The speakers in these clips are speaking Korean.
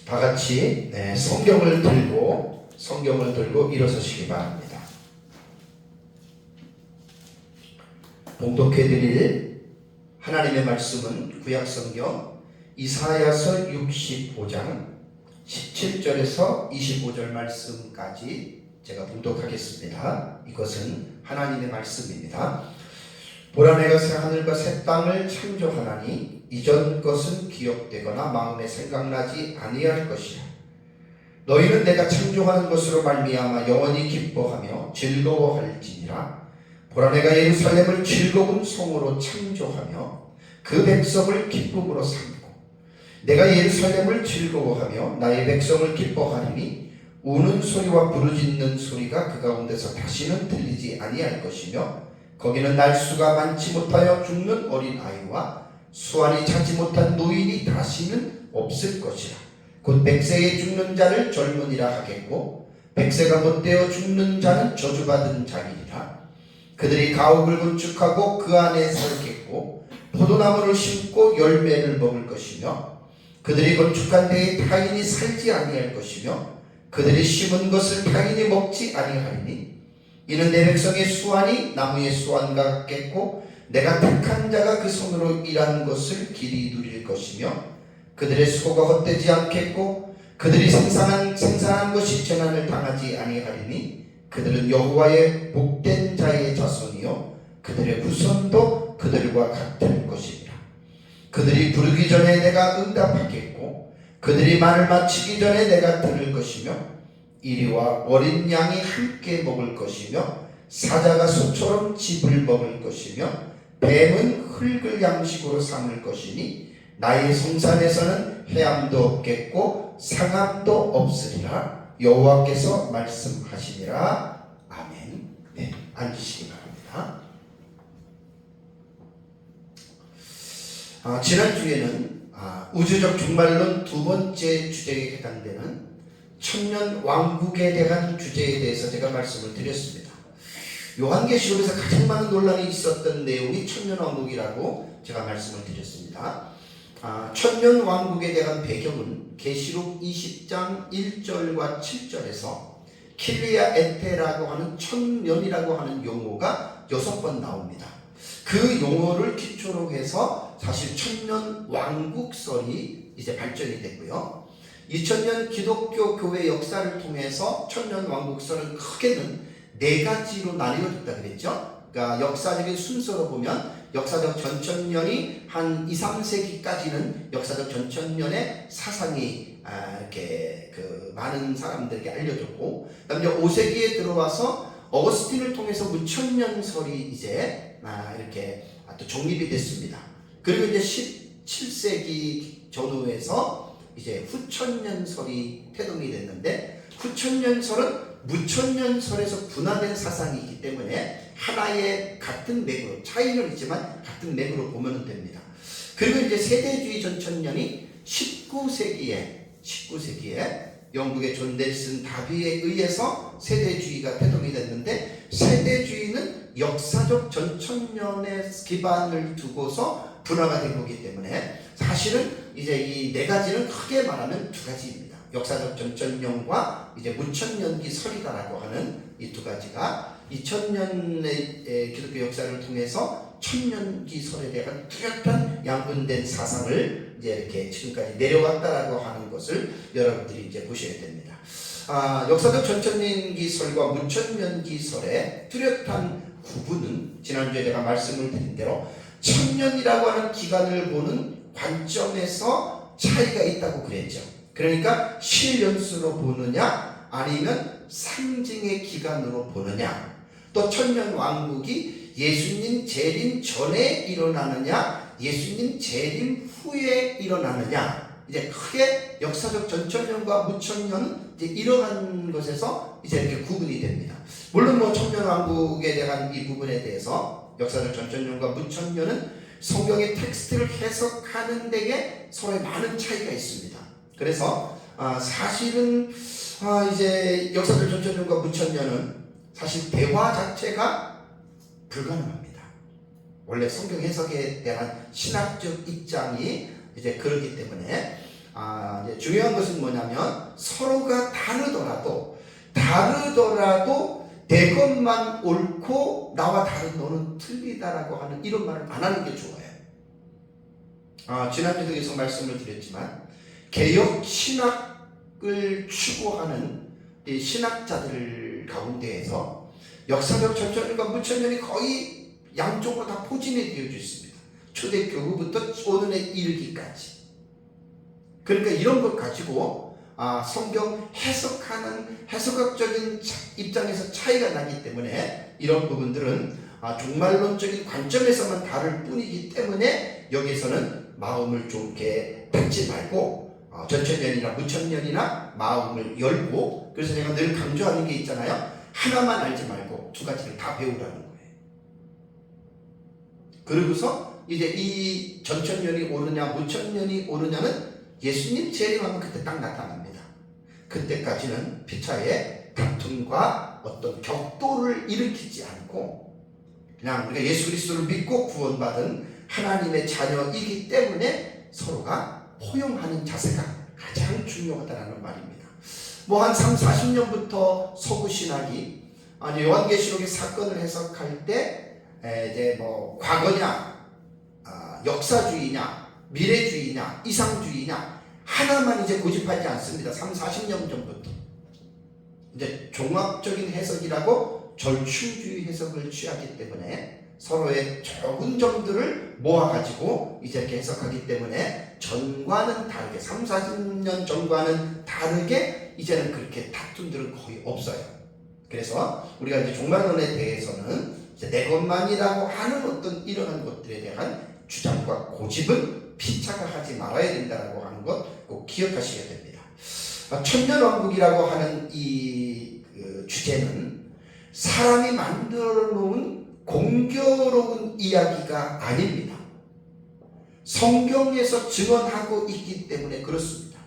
다 같이 성경을 들고 일어서시기 바랍니다. 봉독해드릴 하나님의 말씀은 구약성경 이사야서 65장 17절에서 25절 말씀까지 제가 봉독하겠습니다. 이것은 하나님의 말씀입니다. 보라, 내가 새 하늘과 새 땅을 창조하나니 이전 것은 기억되거나 마음에 생각나지 아니할 것이라. 너희는 내가 창조하는 것으로 말미암아 영원히 기뻐하며 즐거워할지니라. 보라, 내가 예루살렘을 즐거운 성으로 창조하며 그 백성을 기쁨으로 삼고 내가 예루살렘을 즐거워하며 나의 백성을 기뻐하리니 우는 소리와 부르짖는 소리가 그 가운데서 다시는 들리지 아니할 것이며 거기는 날수가 많지 못하여 죽는 어린아이와 수완이 차지 못한 노인이 다시는 없을 것이라. 곧 백세에 죽는 자를 젊은이라 하겠고 백세가 못되어 죽는 자는 저주받은 자리니라. 그들이 가옥을 건축하고 그 안에 살겠고 포도나무를 심고 열매를 먹을 것이며 그들이 건축한 데에 타인이 살지 아니할 것이며 그들이 심은 것을 타인이 먹지 아니하리니 이는 내 백성의 수완이 나무의 수완과 같겠고 내가 택한 자가 그 손으로 일한 것을 길이 누릴 것이며 그들의 수고가 헛되지 않겠고 그들이 생산한 것이 재난을 당하지 아니하리니 그들은 여호와의 복된 자의 자손이요 그들의 후손도 그들과 같을 것이니라. 그들이 부르기 전에 내가 응답하겠고 그들이 말을 마치기 전에 내가 들을 것이며 이리와 어린 양이 함께 먹을 것이며 사자가 소처럼 짚을 먹을 것이며 뱀은 흙을 양식으로 삼을 것이니 나의 성산에서는 해함도 없겠고 상함도 없으리라. 여호와께서 말씀하시니라. 아멘. 네, 앉으시기 바랍니다. 지난주에는 우주적 종말론 두 번째 주제에 해당되는 천년 왕국에 대한 주제에 대해서 제가 말씀을 드렸습니다. 요한계시록에서 가장 많은 논란이 있었던 내용이 천년 왕국이라고 제가 말씀을 드렸습니다. 천년 왕국에 대한 배경은 계시록 20장 1절과 7절에서 킬리아 에테라고 하는 천년이라고 하는 용어가 6번 나옵니다. 그 용어를 기초로 해서 사실 천년 왕국설이 이제 발전이 됐고요. 2000년 기독교 교회 역사를 통해서 천년 왕국설은 크게는 4가지로 나뉘어졌다 그랬죠. 그러니까 역사적인 순서로 보면 역사적 전천년이 한 2, 3세기까지는 역사적 전천년의 사상이 이렇게 많은 사람들에게 알려졌고, 그다음에 5세기에 들어와서 어거스틴을 통해서 무천년설이 이제 이렇게 또 정립이 됐습니다. 그리고 이제 17세기 전후에서 이제 후천년설이 태동이 됐는데, 후천년설은 무천년설에서 분화된 사상이기 때문에 하나의 같은 맥으로, 차이는 있지만 같은 맥으로 보면 됩니다. 그리고 이제 세대주의 전천년이 19세기에 영국의 존 넬슨 다비에 의해서 세대주의가 태동이 됐는데, 세대주의는 역사적 전천년의 기반을 두고서 분화가 된 거기 때문에 사실은 이제 이 4가지는 크게 말하면 2가지입니다. 역사적 전천년과 이제 무천년기 설이다라고 하는 이 2가지가 2000년의 기독교 역사를 통해서 천년기 설에 대한 뚜렷한 양분된 사상을 이제 이렇게 지금까지 내려왔다라고 하는 것을 여러분들이 이제 보셔야 됩니다. 역사적 전천년기 설과 무천년기 설의 뚜렷한 구분은 지난주에 제가 말씀을 드린 대로 천년이라고 하는 기간을 보는 관점에서 차이가 있다고 그랬죠. 그러니까 실연수로 보느냐 아니면 상징의 기간으로 보느냐, 또 천년 왕국이 예수님 재림 전에 일어나느냐 예수님 재림 후에 일어나느냐, 이제 크게 역사적 전천년과 무천년은 이제 이러한 것에서 이제 이렇게 구분이 됩니다. 물론 뭐 천년 왕국에 대한 이 부분에 대해서 역사적 전천년과 무천년은 성경의 텍스트를 해석하는 데에 서로의 많은 차이가 있습니다. 그래서 사실은 이제 역사적 전천년과 무천년은 사실 대화 자체가 불가능합니다. 원래 성경 해석에 대한 신학적 입장이 이제 그렇기 때문에 이제 중요한 것은 뭐냐면 서로가 다르더라도 내 것만 옳고 나와 다른 너는 틀리다라고 하는 이런 말을 안 하는 게 좋아요. 지난주도 계속 말씀을 드렸지만 개혁 신학을 추구하는 이 신학자들 가운데에서 역사적 전천년과 무천년이 거의 양쪽으로 다 포진이 되어져 있습니다. 초대교구부터 오늘에 이르기까지. 그러니까 이런 것 가지고 성경 해석하는 해석학적인 입장에서 차이가 나기 때문에 이런 부분들은 종말론적인 관점에서만 다를 뿐이기 때문에 여기서는 마음을 좁게 닫지 말고 전천년이나 무천년이나 마음을 열고, 그래서 제가 늘 강조하는 게 있잖아요. 하나만 알지 말고 두 가지를 다 배우라는 거예요. 그러고서 이제 이 전천년이 오르냐 무천년이 오르냐는 예수님 재림하면 그때 딱 나타납니다. 그때까지는 피차의 다툼과 어떤 격돌을 일으키지 않고 그냥 우리가 예수 그리스도를 믿고 구원받은 하나님의 자녀이기 때문에 서로가 포용하는 자세가 가장 중요하다는 말입니다. 뭐 한 40년부터 서구신학이 요한계시록의 사건을 해석할 때 이제 뭐 과거냐 역사주의냐 미래주의냐 이상주의냐 하나만 이제 고집하지 않습니다. 40년 전부터 이제 종합적인 해석이라고 절충주의 해석을 취하기 때문에 서로의 적은 점들을 모아가지고 이제 이렇게 해석하기 때문에 전과는 다르게 40년 전과는 다르게 이제는 그렇게 다툼들은 거의 없어요. 그래서 우리가 이제 종말론에 대해서는 이제 내 것만이라고 하는 어떤 이러한 것들에 대한 주장과 고집은 피차가 하지 말아야 된다라고 하는 것 꼭 기억하셔야 됩니다. 천년왕국이라고 하는 이 주제는 사람이 만들어 놓은 공교로운 이야기가 아닙니다. 성경에서 증언하고 있기 때문에 그렇습니다.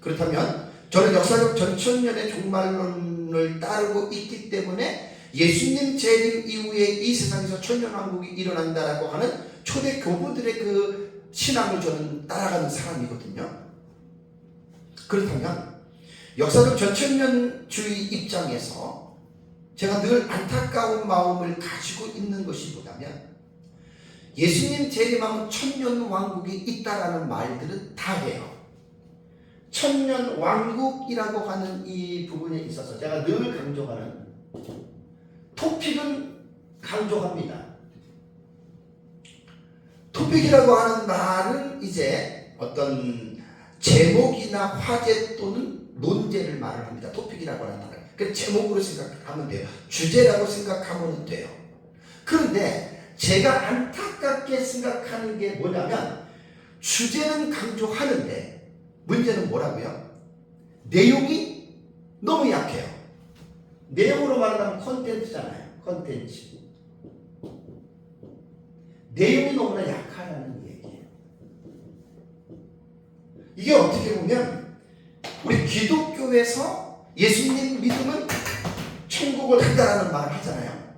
그렇다면 저는 역사적 전천년의 종말론을 따르고 있기 때문에 예수님 재림 이후에 이 세상에서 천년왕국이 일어난다라고 하는 초대 교부들의 그 신앙을 저는 따라가는 사람이거든요. 그렇다면 역사적 전천년주의 입장에서 제가 늘 안타까운 마음을 가지고 있는 것이 뭐냐면 예수님 재림하면 천년왕국이 있다라는 말들은 다 해요. 천년왕국이라고 하는 이 부분에 있어서 제가 늘 강조하는 토픽은 강조합니다. 토픽이라고 하는 말은 이제 어떤 제목이나 화제 또는 논제를 말을 합니다. 토픽이라고 하는 말을. 그 제목으로 생각하면 돼요. 주제라고 생각하면 돼요. 그런데 제가 안타깝게 생각하는 게 뭐냐면 주제는 강조하는데 문제는 뭐라고요? 내용이 너무 약해요. 내용으로 말하면 콘텐츠잖아요. 콘텐츠. 내용이 너무나 약하다는 얘기예요. 이게 어떻게 보면 우리 기독교에서 예수님 믿으면 천국을 간다라는 말을 하잖아요.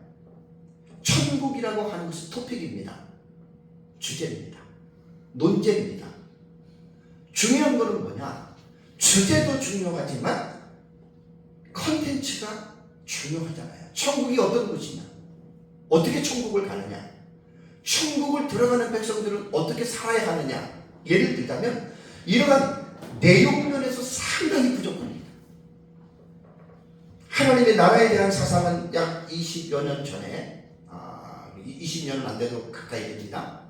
천국이라고 하는 것은 토픽입니다. 주제입니다. 논제입니다. 중요한 것은 뭐냐? 주제도 중요하지만 컨텐츠가 중요하잖아요. 천국이 어떤 곳이냐? 어떻게 천국을 가느냐? 천국을 들어가는 백성들은 어떻게 살아야 하느냐? 예를 들자면 이러한 내용면에서 상당히 부족합니다. 하나님의 나라에 대한 사상은 약 20여 년 전에 20년은 안 돼도 가까이 됩니다.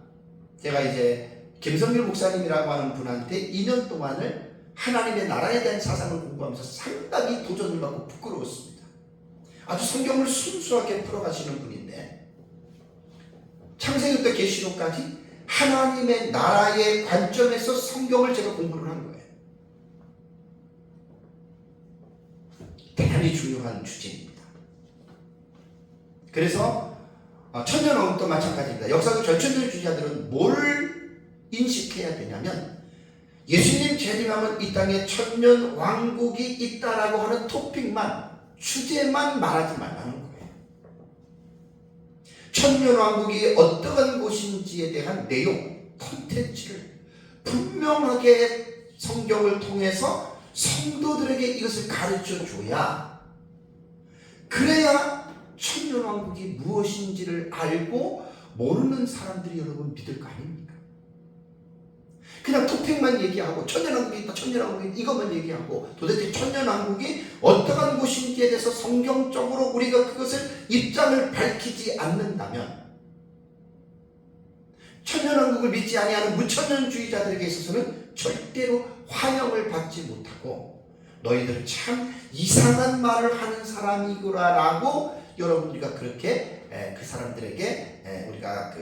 제가 이제 김성길 목사님이라고 하는 분한테 2년 동안을 하나님의 나라에 대한 사상을 공부하면서 상당히 도전을 받고 부끄러웠습니다. 아주 성경을 순수하게 풀어가시는 분인데 창세기부터 계시록까지 하나님의 나라의 관점에서 성경을 제가 공부를 한 거예요. 대단히 중요한 주제입니다. 그래서 천년왕국도 마찬가지입니다. 역사적 전천년주의자들은 뭘 인식해야 되냐면 예수님 재림하면 이 땅에 천년왕국이 있다라고 하는 토픽만 주제만 말하지 말라는 거예요. 천년왕국이 어떠한 곳인지에 대한 내용, 콘텐츠를 분명하게 성경을 통해서 성도들에게 이것을 가르쳐 줘야, 그래야 천년왕국이 무엇인지를 알고 모르는 사람들이 여러분 믿을 거 아닙니까? 그냥 토픽만 얘기하고 천년왕국이 있다, 천년왕국이 있다, 이것만 얘기하고 도대체 천년왕국이 어떠한 곳인지에 대해서 성경적으로 우리가 그것을 입장을 밝히지 않는다면, 천년왕국을 믿지 아니하는 무천년주의자들에게 있어서는 절대로 환영을 받지 못하고, 너희들은 참 이상한 말을 하는 사람이구나라고 여러분들과 그렇게 그 사람들에게 우리가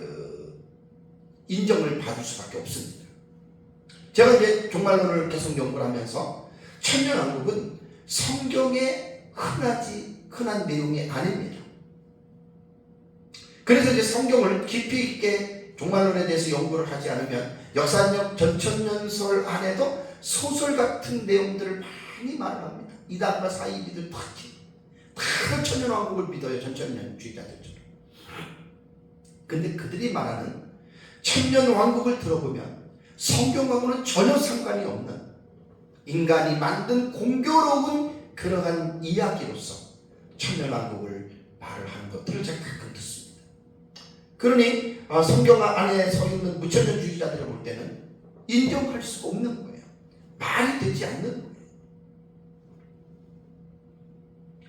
인정을 받을 수밖에 없습니다. 제가 이제 종말론을 계속 연구를 하면서 천년왕국은 성경에 흔한 내용이 아닙니다. 그래서 이제 성경을 깊이 있게 종말론에 대해서 연구를 하지 않으면 역사적 전천년설 안에도 소설 같은 내용들을 많이 말을 합니다. 이단과 사이비들 다 천년왕국을 믿어요. 전천년주의자들처럼. 근데 그들이 말하는 천년왕국을 들어보면 성경하고는 전혀 상관이 없는 인간이 만든 공교로운 그러한 이야기로서 천년왕국을 말을 하는 것들을 제가 가끔 듣습니다. 그러니 성경 안에 서 있는 무천년주의자들을 볼 때는 인정할 수가 없는 거예요. 말이 되지 않는 거예요.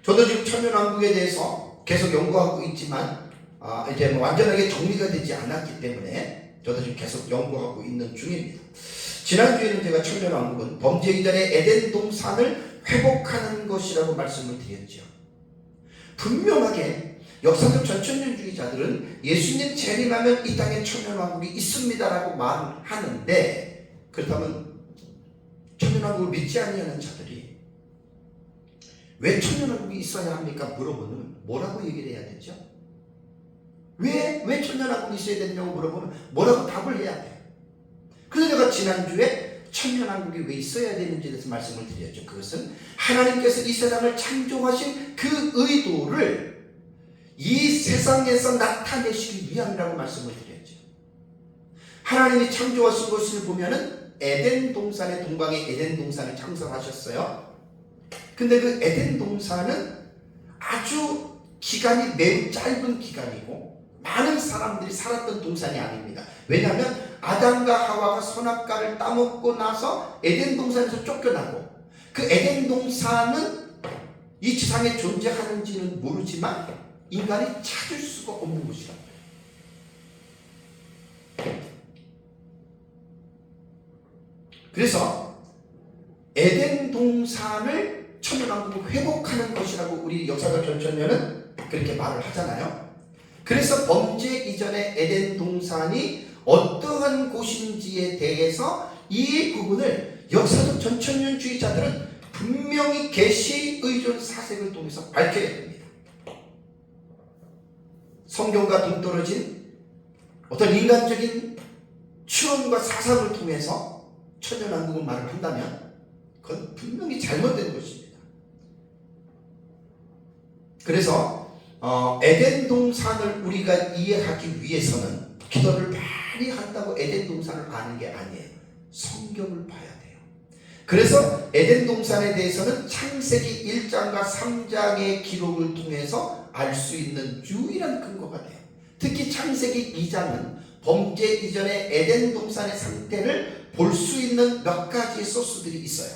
저도 지금 천년왕국에 대해서 계속 연구하고 있지만 이제 완전하게 정리가 되지 않았기 때문에 저도 지금 계속 연구하고 있는 중입니다. 지난주에는 제가 천년왕국은 범죄 이전의 에덴 동산을 회복하는 것이라고 말씀을 드렸죠. 분명하게 역사적 전천년주의자들은 예수님 재림하면 이 땅에 천년왕국이 있습니다라고 말을 하는데, 그렇다면 천년왕국을 믿지 아니하는 자들이 왜 천년왕국이 있어야 합니까? 물어보면 뭐라고 얘기를 해야 되죠? 왜 천년왕국이 있어야 되냐고 물어보면 뭐라고 답을 해야 돼요? 그래서 제가 지난주에 천년왕국이 왜 있어야 되는지에 대해서 말씀을 드렸죠. 그것은 하나님께서 이 세상을 창조하신 그 의도를 이 세상에서 나타내시기 위함이라고 말씀을 드렸죠. 하나님이 창조하신 것을 보면은 에덴 동산의 동방에 에덴 동산을 창설하셨어요. 근데 그 에덴 동산은 아주 기간이 매우 짧은 기간이고 많은 사람들이 살았던 동산이 아닙니다. 왜냐하면 아담과 하와가 선악과를 따먹고 나서 에덴 동산에서 쫓겨나고, 그 에덴 동산은 이 지상에 존재하는지는 모르지만 인간이 찾을 수가 없는 곳이라고. 그래서 에덴 동산을 천년왕국을 회복하는 것이라고 우리 역사적 전천년은 그렇게 말을 하잖아요. 그래서 범죄 이전의 에덴 동산이 어떠한 곳인지에 대해서 이 부분을 역사적 전천년주의자들은 분명히 계시 의존 사색을 통해서 밝혀야 됩니다. 성경과 동떨어진 어떤 인간적인 추론과 사상을 통해서 천년왕국을 말을 한다면 그건 분명히 잘못된 것입니다. 그래서 에덴 동산을 우리가 이해하기 위해서는 기도를 많이 한다고 에덴 동산을 아는 게 아니에요. 성경을 봐야 돼요. 그래서 에덴 동산에 대해서는 창세기 1장과 3장의 기록을 통해서 알 수 있는 유일한 근거가 돼요. 특히 창세기 2장은 범죄 이전의 에덴 동산의 상태를 볼 수 있는 몇 가지의 소스들이 있어요.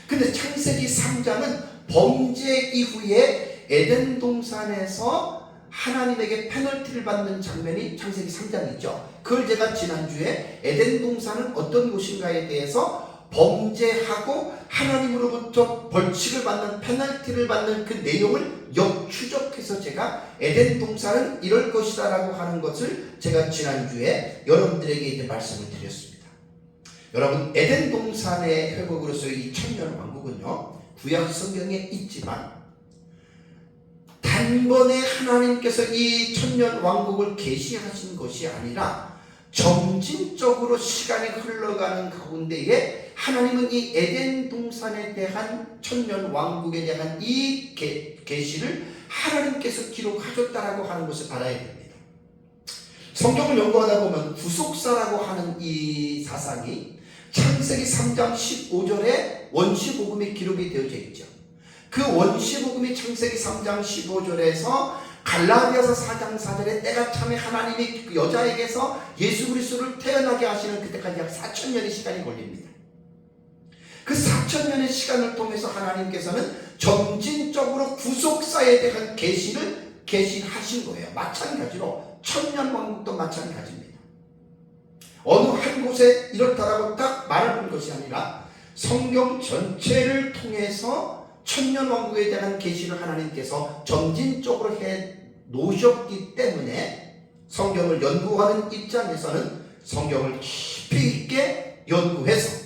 근데 창세기 3장은 범죄 이후에 에덴 동산에서 하나님에게 페널티를 받는 장면이 창세기 3장이죠. 그걸 제가 지난주에 에덴 동산은 어떤 곳인가에 대해서 범죄하고 하나님으로부터 벌칙을 받는, 페널티를 받는 그 내용을 역추적해서 제가 에덴 동산은 이럴 것이다 라고 하는 것을 제가 지난주에 여러분들에게 이제 말씀을 드렸습니다. 여러분, 에덴 동산의 회복으로서의 이 천년왕국은요, 구약 성경에 있지만 단번에 하나님께서 이 천년왕국을 계시하신 것이 아니라 점진적으로 시간이 흘러가는 가운데에 하나님은 이 에덴 동산에 대한 천년왕국에 대한 이 계시를 하나님께서 기록하셨다라고 하는 것을 알아야 됩니다. 성경을 연구하다 보면 구속사라고 하는 이 사상이 창세기 3장 15절에 원시복음이 기록이 되어져 있죠. 그 원시복음이 창세기 3장 15절에서 갈라디아서 4장 4절에 때가 참에 하나님이 그 여자에게서 예수 그리스도를 태어나게 하시는 그때까지 약 4,000년의 시간이 걸립니다. 그 4,000년의 시간을 통해서 하나님께서는 점진적으로 구속사에 대한 계시를 계시하신 거예요. 마찬가지로 천년왕국도 마찬가지입니다. 어느 한 곳에 이렇다라고 딱 말하는 것이 아니라 성경 전체를 통해서 천년왕국에 대한 계시를 하나님께서 점진적으로 해 놓으셨기 때문에 성경을 연구하는 입장에서는 성경을 깊이 있게 연구해서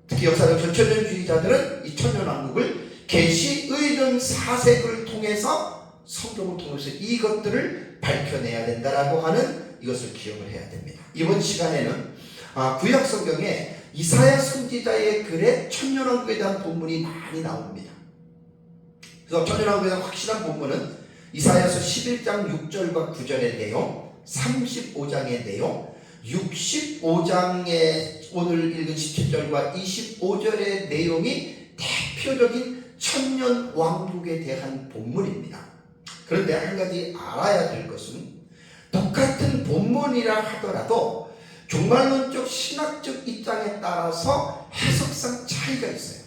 특히 역사적 전천년주의자들은 이 천년왕국을 계시의전 사색을 통해서 성경을 통해서 이것들을 밝혀내야 된다라고 하는 이것을 기억을 해야 됩니다. 이번 시간에는 구약 성경에 이사야 선지자의 글에 천년왕국에 대한 본문이 많이 나옵니다. 그래서 천년왕국에 대한 확실한 본문은 이사야서 11장 6절과 9절의 내용, 35장의 내용, 65장의 오늘 읽은 17절과 25절의 내용이 대표적인 천년왕국에 대한 본문입니다. 그런데 한 가지 알아야 될 것은 똑같은 본문이라 하더라도 종말론적 신학적 입장에 따라서 해석상 차이가 있어요.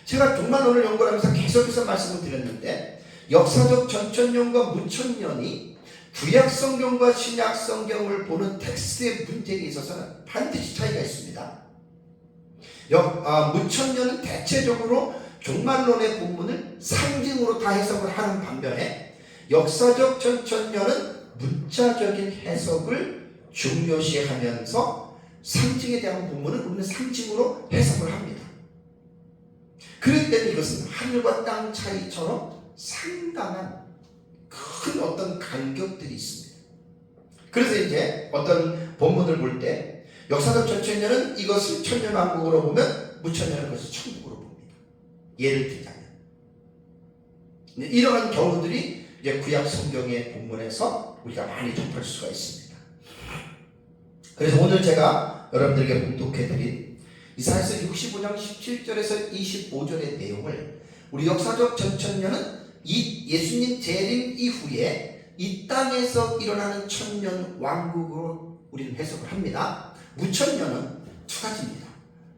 제가 종말론을 연구하면서 계속해서 말씀을 드렸는데 역사적 전천년과 무천년이 구약성경과 신약성경을 보는 텍스트의 문제에 있어서는 반드시 차이가 있습니다. 무천년은 대체적으로 종말론의 본문을 상징으로 다 해석을 하는 반면에 역사적 전천년은 문자적인 해석을 중요시하면서 상징에 대한 본문을 우리는 상징으로 해석을 합니다. 그렇기 때문에 이것은 하늘과 땅 차이처럼 상당한 큰 어떤 간격들이 있습니다. 그래서 이제 어떤 본문을 볼 때 역사적 전천년은 이것을 천년왕국으로 보면 무천년은 그것을 천국으로 봅니다. 예를 들자면 이러한 경우들이 이제 구약 성경의 본문에서 우리가 많이 접할 수가 있습니다. 그래서 오늘 제가 여러분들에게 봉독해드린 이사야서 65장 17절에서 25절의 내용을 우리 역사적 전천년은 이 예수님 재림 이후에 이 땅에서 일어나는 천년 왕국으로 우리는 해석을 합니다. 무천년은 두 가지입니다.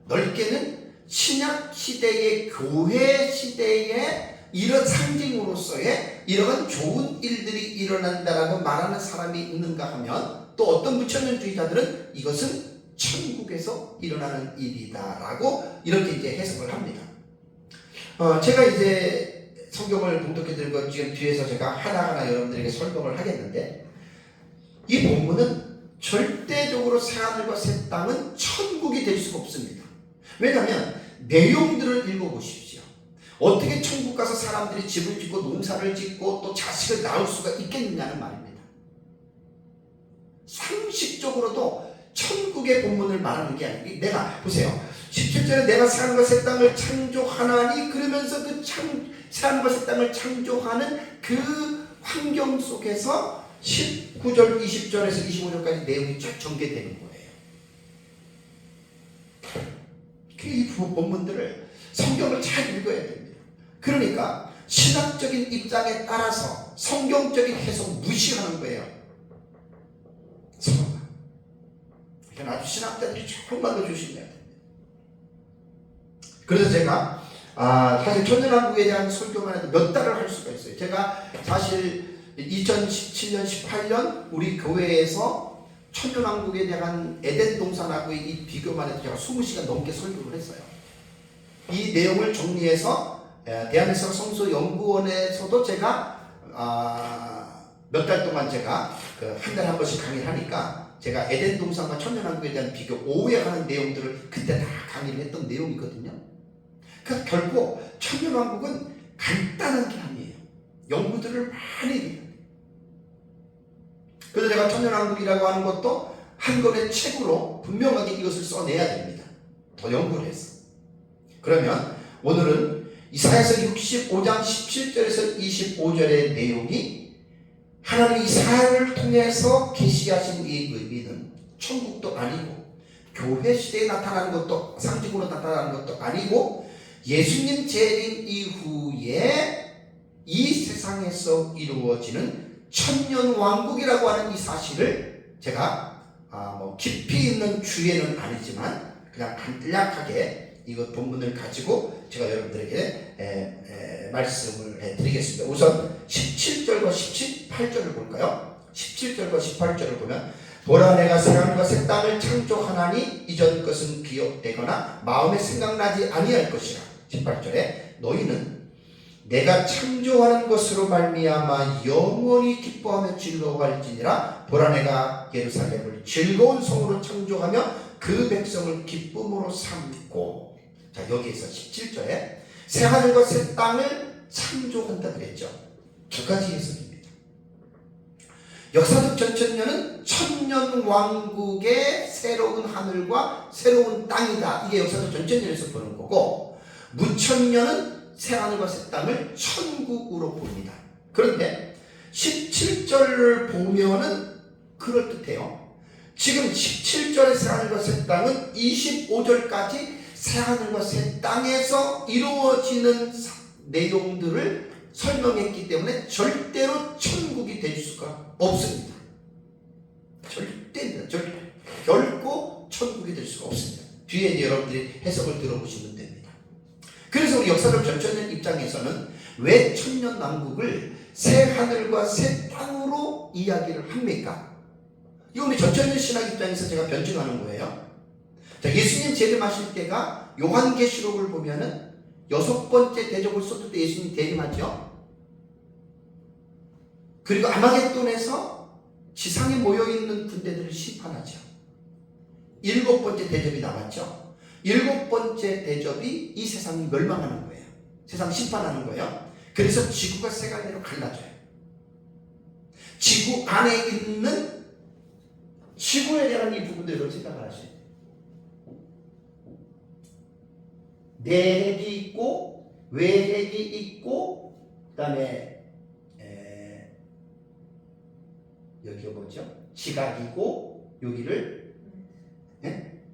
넓게는 신약 시대의 교회 시대의 이런 상징으로서의 이러한 좋은 일들이 일어난다라고 말하는 사람이 있는가 하면 또 어떤 무천년주의자들은 이것은 천국에서 일어나는 일이다라고 이렇게 이제 해석을 합니다. 제가 이제 성경을 봉독해드린 것 지금 뒤에서 제가 하나하나 여러분들에게 설명을 하겠는데 이 본문은 절대적으로 새하늘과 새 땅은 천국이 될 수가 없습니다. 왜냐하면 내용들을 읽어보십시오. 어떻게 천국 가서 사람들이 집을 짓고 농사를 짓고 또 자식을 낳을 수가 있겠느냐는 말입니다. 상식적으로도 천국의 본문을 말하는 게 아니고 내가 보세요. 17절에 내가 새하늘과 새 땅을 창조하나니 그러면서 그 새하늘과 새 땅을 창조하는 그 환경 속에서 19절, 20절에서 25절까지 내용이 쫙 전개되는 거예요. 이 본문들을 성경을 잘 읽어야 됩니다. 그러니까 신학적인 입장에 따라서 성경적인 해석 무시하는 거예요. 그러니까 아주 신학자들이 정말로 조심해야 됩니다. 그래서 제가 사실 천년왕국에 대한 설교만 해도 몇 달을 할 수가 있어요. 제가 사실 2017년, 18년 우리 교회에서 천년왕국에 대한 에덴 동산하고의 이 비교만 해도 제가 20시간 넘게 설교를 했어요. 이 내용을 정리해서 대한민국 성서연구원에서도 제가 몇 달 동안 제가 한 달에 한 번씩 강의를 하니까 제가 에덴 동산과 천년왕국에 대한 비교, 오해하는 내용들을 그때 다 강의를 했던 내용이거든요. 그러니까 결코 천년왕국은 간단한 게 아니에요. 연구들을 많이 해요. 그래서 제가 천년왕국이라고 하는 것도 한 권의 책으로 분명하게 이것을 써내야 됩니다. 더 연구를 해서. 그러면 오늘은 이사야서 65장 17절에서 25절의 내용이 하나님이 이사야를 통해서 계시하신 이 의미는 천국도 아니고 교회 시대에 나타나는 것도 상징으로 나타나는 것도 아니고 예수님 재림 이후에 이 세상에서 이루어지는 천년왕국이라고 하는 이 사실을 제가 깊이 있는 주에는 아니지만 그냥 간략하게 이것 본문을 가지고 제가 여러분들에게 말씀을 해드리겠습니다. 우선 17절과 18절을 볼까요? 17절과 18절을 보면 보라 내가 새하늘과 새 땅을 창조하나니 이전 것은 기억되거나 마음에 생각나지 아니할 것이라. 18절에 너희는 내가 창조하는 것으로 말미암아 영원히 기뻐하며 즐거워할지니라. 보라 내가 예루살렘을 즐거운 성으로 창조하며 그 백성을 기쁨으로 삼고. 자, 여기에서 17절에 새하늘과 새 땅을 창조한다 그랬죠. 두 가지 해석입니다. 역사적 전천년은 천년왕국의 새로운 하늘과 새로운 땅이다. 이게 역사적 전천년에서 보는 거고, 무천년은 새하늘과 새 땅을 천국으로 봅니다. 그런데 17절을 보면은 그럴듯해요. 지금 17절의 새하늘과 새 땅은 25절까지 새하늘과 새 땅에서 이루어지는 내용들을 설명했기 때문에 절대로 천국이 될 수가 없습니다. 절대 결코 천국이 될 수가 없습니다. 뒤에 이제 여러분들이 해석을 들어보시면 됩니다. 그래서 우리 역사적 전천년 입장에서는 왜 천년왕국을 새 하늘과 새 땅으로 이야기를 합니까? 이거 우리 전천년 신학 입장에서 제가 변증하는 거예요. 자, 예수님 재림하실 때가 요한계시록을 보면은 6번째 대접을 쏟을 때 예수님 재림하죠. 그리고 아마겟돈에서 지상에 모여있는 군대들을 심판하죠. 7번째 대접이 남았죠. 7번째 대접이 이 세상이 멸망하는 거예요. 세상 심판하는 거예요. 그래서 지구가 세 갈래로 갈라져요. 지구 안에 있는 지구에 대한 이 부분들을 생각을 하셔야 돼요. 내핵이 있고 외핵이 있고 그 다음에 여기가 뭐죠? 지각이고 여기를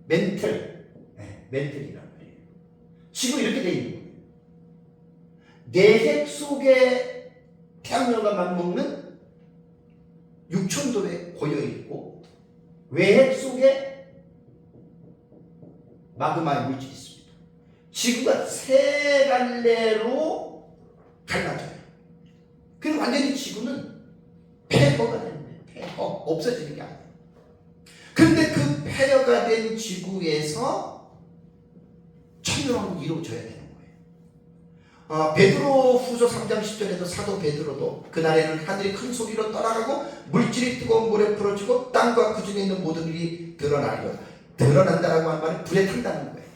멘틀, 멘틀이란 말이에요. 지금 이렇게 되어 있는 거예요. 내핵 속에 태양열과 맞먹는 육천도에 고여있고 외핵 속에 마그마의 물질이 있습니다. 지구가 세 갈래로 갈라져요. 그래서 완전히 지구는 폐허가 됩니다. 폐허, 없어지는 게 아니에요. 근데 그 폐허가 된 지구에서 천년왕국이 이루어져야 되는 거예요. 베드로 후서 3장 10절에도 사도 베드로도 그날에는 하늘이 큰 소리로 떠나가고 물질이 뜨거운 물에 풀어지고 땅과 그 중에 있는 모든 일이 드러나리라. 드러난다라고 하는 말은 불에 탄다는 거예요.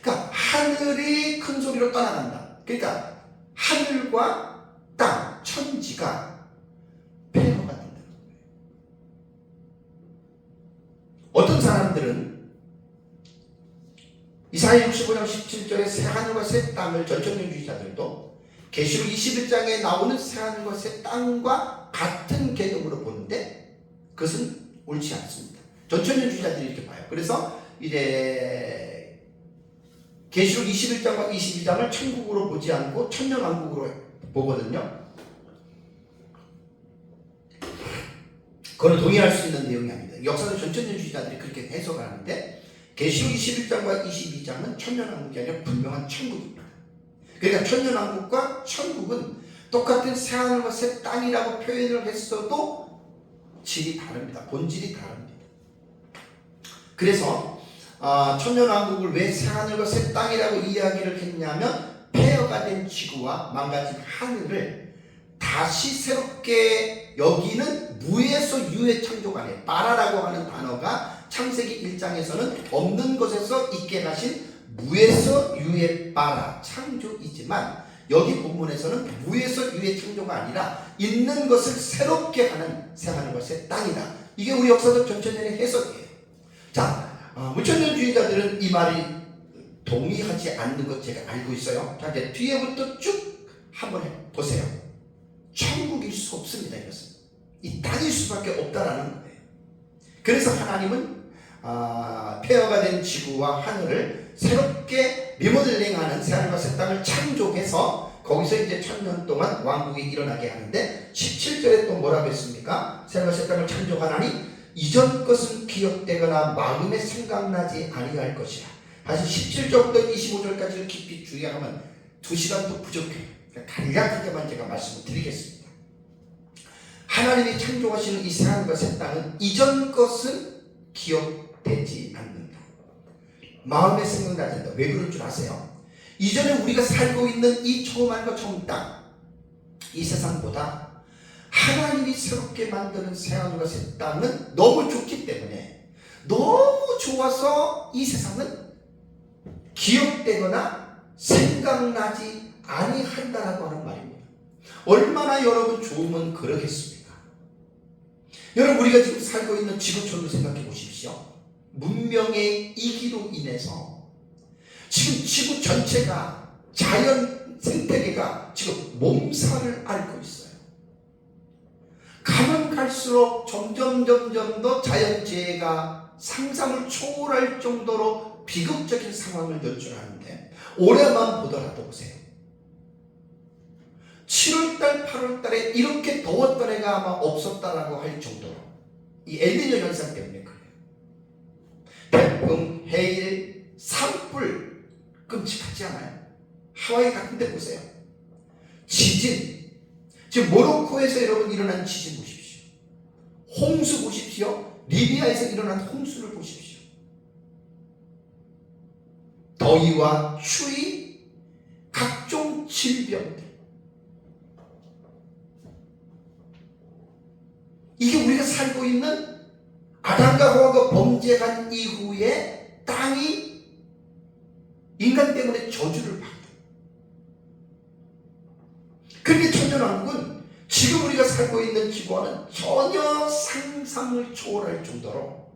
그러니까 하늘이 큰 소리로 떠나간다. 그러니까 하늘과 땅, 천지가 폐허가 된다는 거예요. 어떤 사람들은 이사야 65장 17절에 새하늘과 새 땅을 전천년주의자들도 계시록 21장에 나오는 새하늘과 새 땅과 같은 개념으로 보는데 그것은 옳지 않습니다. 전천년주의자들이 이렇게 봐요. 그래서 이제 계시록 21장과 22장을 천국으로 보지 않고 천년왕국으로 보거든요. 그건 동의할 수 있는 내용이 아닙니다. 역사적 전천년주의자들이 그렇게 해석을 하는데 계시록 21장과 22장은 천년왕국이 아니라 분명한 천국입니다. 그러니까 천년왕국과 천국은 똑같은 새하늘과 새 땅이라고 표현을 했어도 질이 다릅니다. 본질이 다릅니다. 그래서 천년왕국을 왜 새하늘과 새 땅이라고 이야기를 했냐면 폐허가 된 지구와 망가진 하늘을 다시 새롭게 여기는 무에서 유의 창조가 아니에요. 바라라고 하는 단어가 창세기 1장에서는 없는 것에서 있게 하신 무에서 유의 바라 창조이지만 여기 본문에서는 무에서 유의 창조가 아니라 있는 것을 새롭게 하는 새하늘과 새 땅이다. 이게 우리 역사적 전천년의 해석이에요. 자, 무천년주의자들은 이 말이 동의하지 않는 것 제가 알고 있어요. 자, 이제 뒤에부터 쭉 한번 보세요. 천국일 수 없습니다. 이것은 이 땅일 수밖에 없다라는 거예요. 그래서 하나님은 폐허가 된 지구와 하늘을 새롭게 리모델링하는 새하늘과 새 땅을 창조해서 거기서 이제 1000년 동안 왕국이 일어나게 하는데 17절에 또 뭐라고 했습니까? 새하늘과 새 땅을 창조하나니 이전 것은 기억되거나 마음에 생각나지 아니할 것이라. 다시 17절부터 25절까지를 깊이 주의하면 2시간도 부족해요. 간략하게만 제가 말씀을 드리겠습니다. 하나님이 창조하시는 이 새하늘과 새 땅은 이전 것은 기억되지 않는다. 마음에 생각나지 않는다. 왜 그런 줄 아세요? 이전에 우리가 살고 있는 이 처음 하늘과 처음 땅, 이 세상보다 하나님이 새롭게 만드는 새하늘과 새 땅은 너무 좋기 때문에, 너무 좋아서 이 세상은 기억되거나 생각나지 아니한다라고 하는 말입니다. 얼마나 여러분 좋으면 그러겠습니까? 여러분, 우리가 지금 살고 있는 지구촌을 생각해 보십시오. 문명의 이기로 인해서 지금 지구 전체가, 자연 생태계가 지금 몸살을 앓고 있어요. 가면 갈수록 점점 더 자연재해가 상상을 초월할 정도로 비극적인 상황을 연출하는데, 올해만 보더라도 보세요. 7월달, 8월달에 이렇게 더웠던 해가 아마 없었다라고 할 정도로 이 엘니뇨 현상 때문에 그래요. 태풍, 해일, 산불, 끔찍하지 않아요? 하와이 같은 데 보세요. 지진, 지금 모로코에서 여러분 일어난 지진 보십시오. 홍수 보십시오. 리비아에서 일어난 홍수를 보십시오. 더위와 추위, 각종 질병들, 이게 우리가 살고 있는 아담과 하와가 범죄한 이후에 땅이 인간 때문에 저주를 받고, 그렇게 천년왕국은 지금 우리가 살고 있는 지구와는 전혀 상상을 초월할 정도로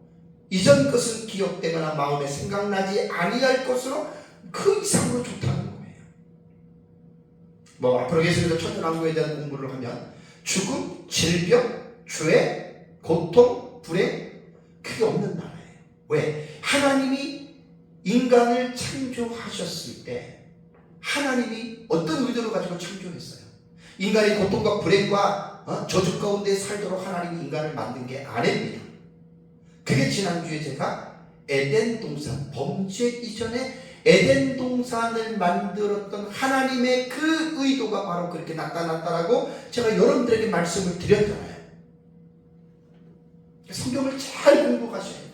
이전 것은 기억되거나 마음에 생각나지 아니할 것으로 그 이상으로 좋다는 거예요. 뭐 앞으로 계속해서 천년왕국에 대한 공부를 하면 죽음, 질병, 죄, 고통, 불행, 그게 없는 나라예요. 왜? 하나님이 인간을 창조하셨을 때 하나님이 어떤 의도를 가지고 창조했어요? 인간이 고통과 불행과 저주 가운데 살도록 하나님이 인간을 만든 게 아닙니다. 그게 지난주에 제가 에덴 동산, 범죄 이전에 에덴 동산을 만들었던 하나님의 그 의도가 바로 그렇게 나타났다라고 제가 여러분들에게 말씀을 드렸잖아요. 성경을 잘 공부하셔야 돼요.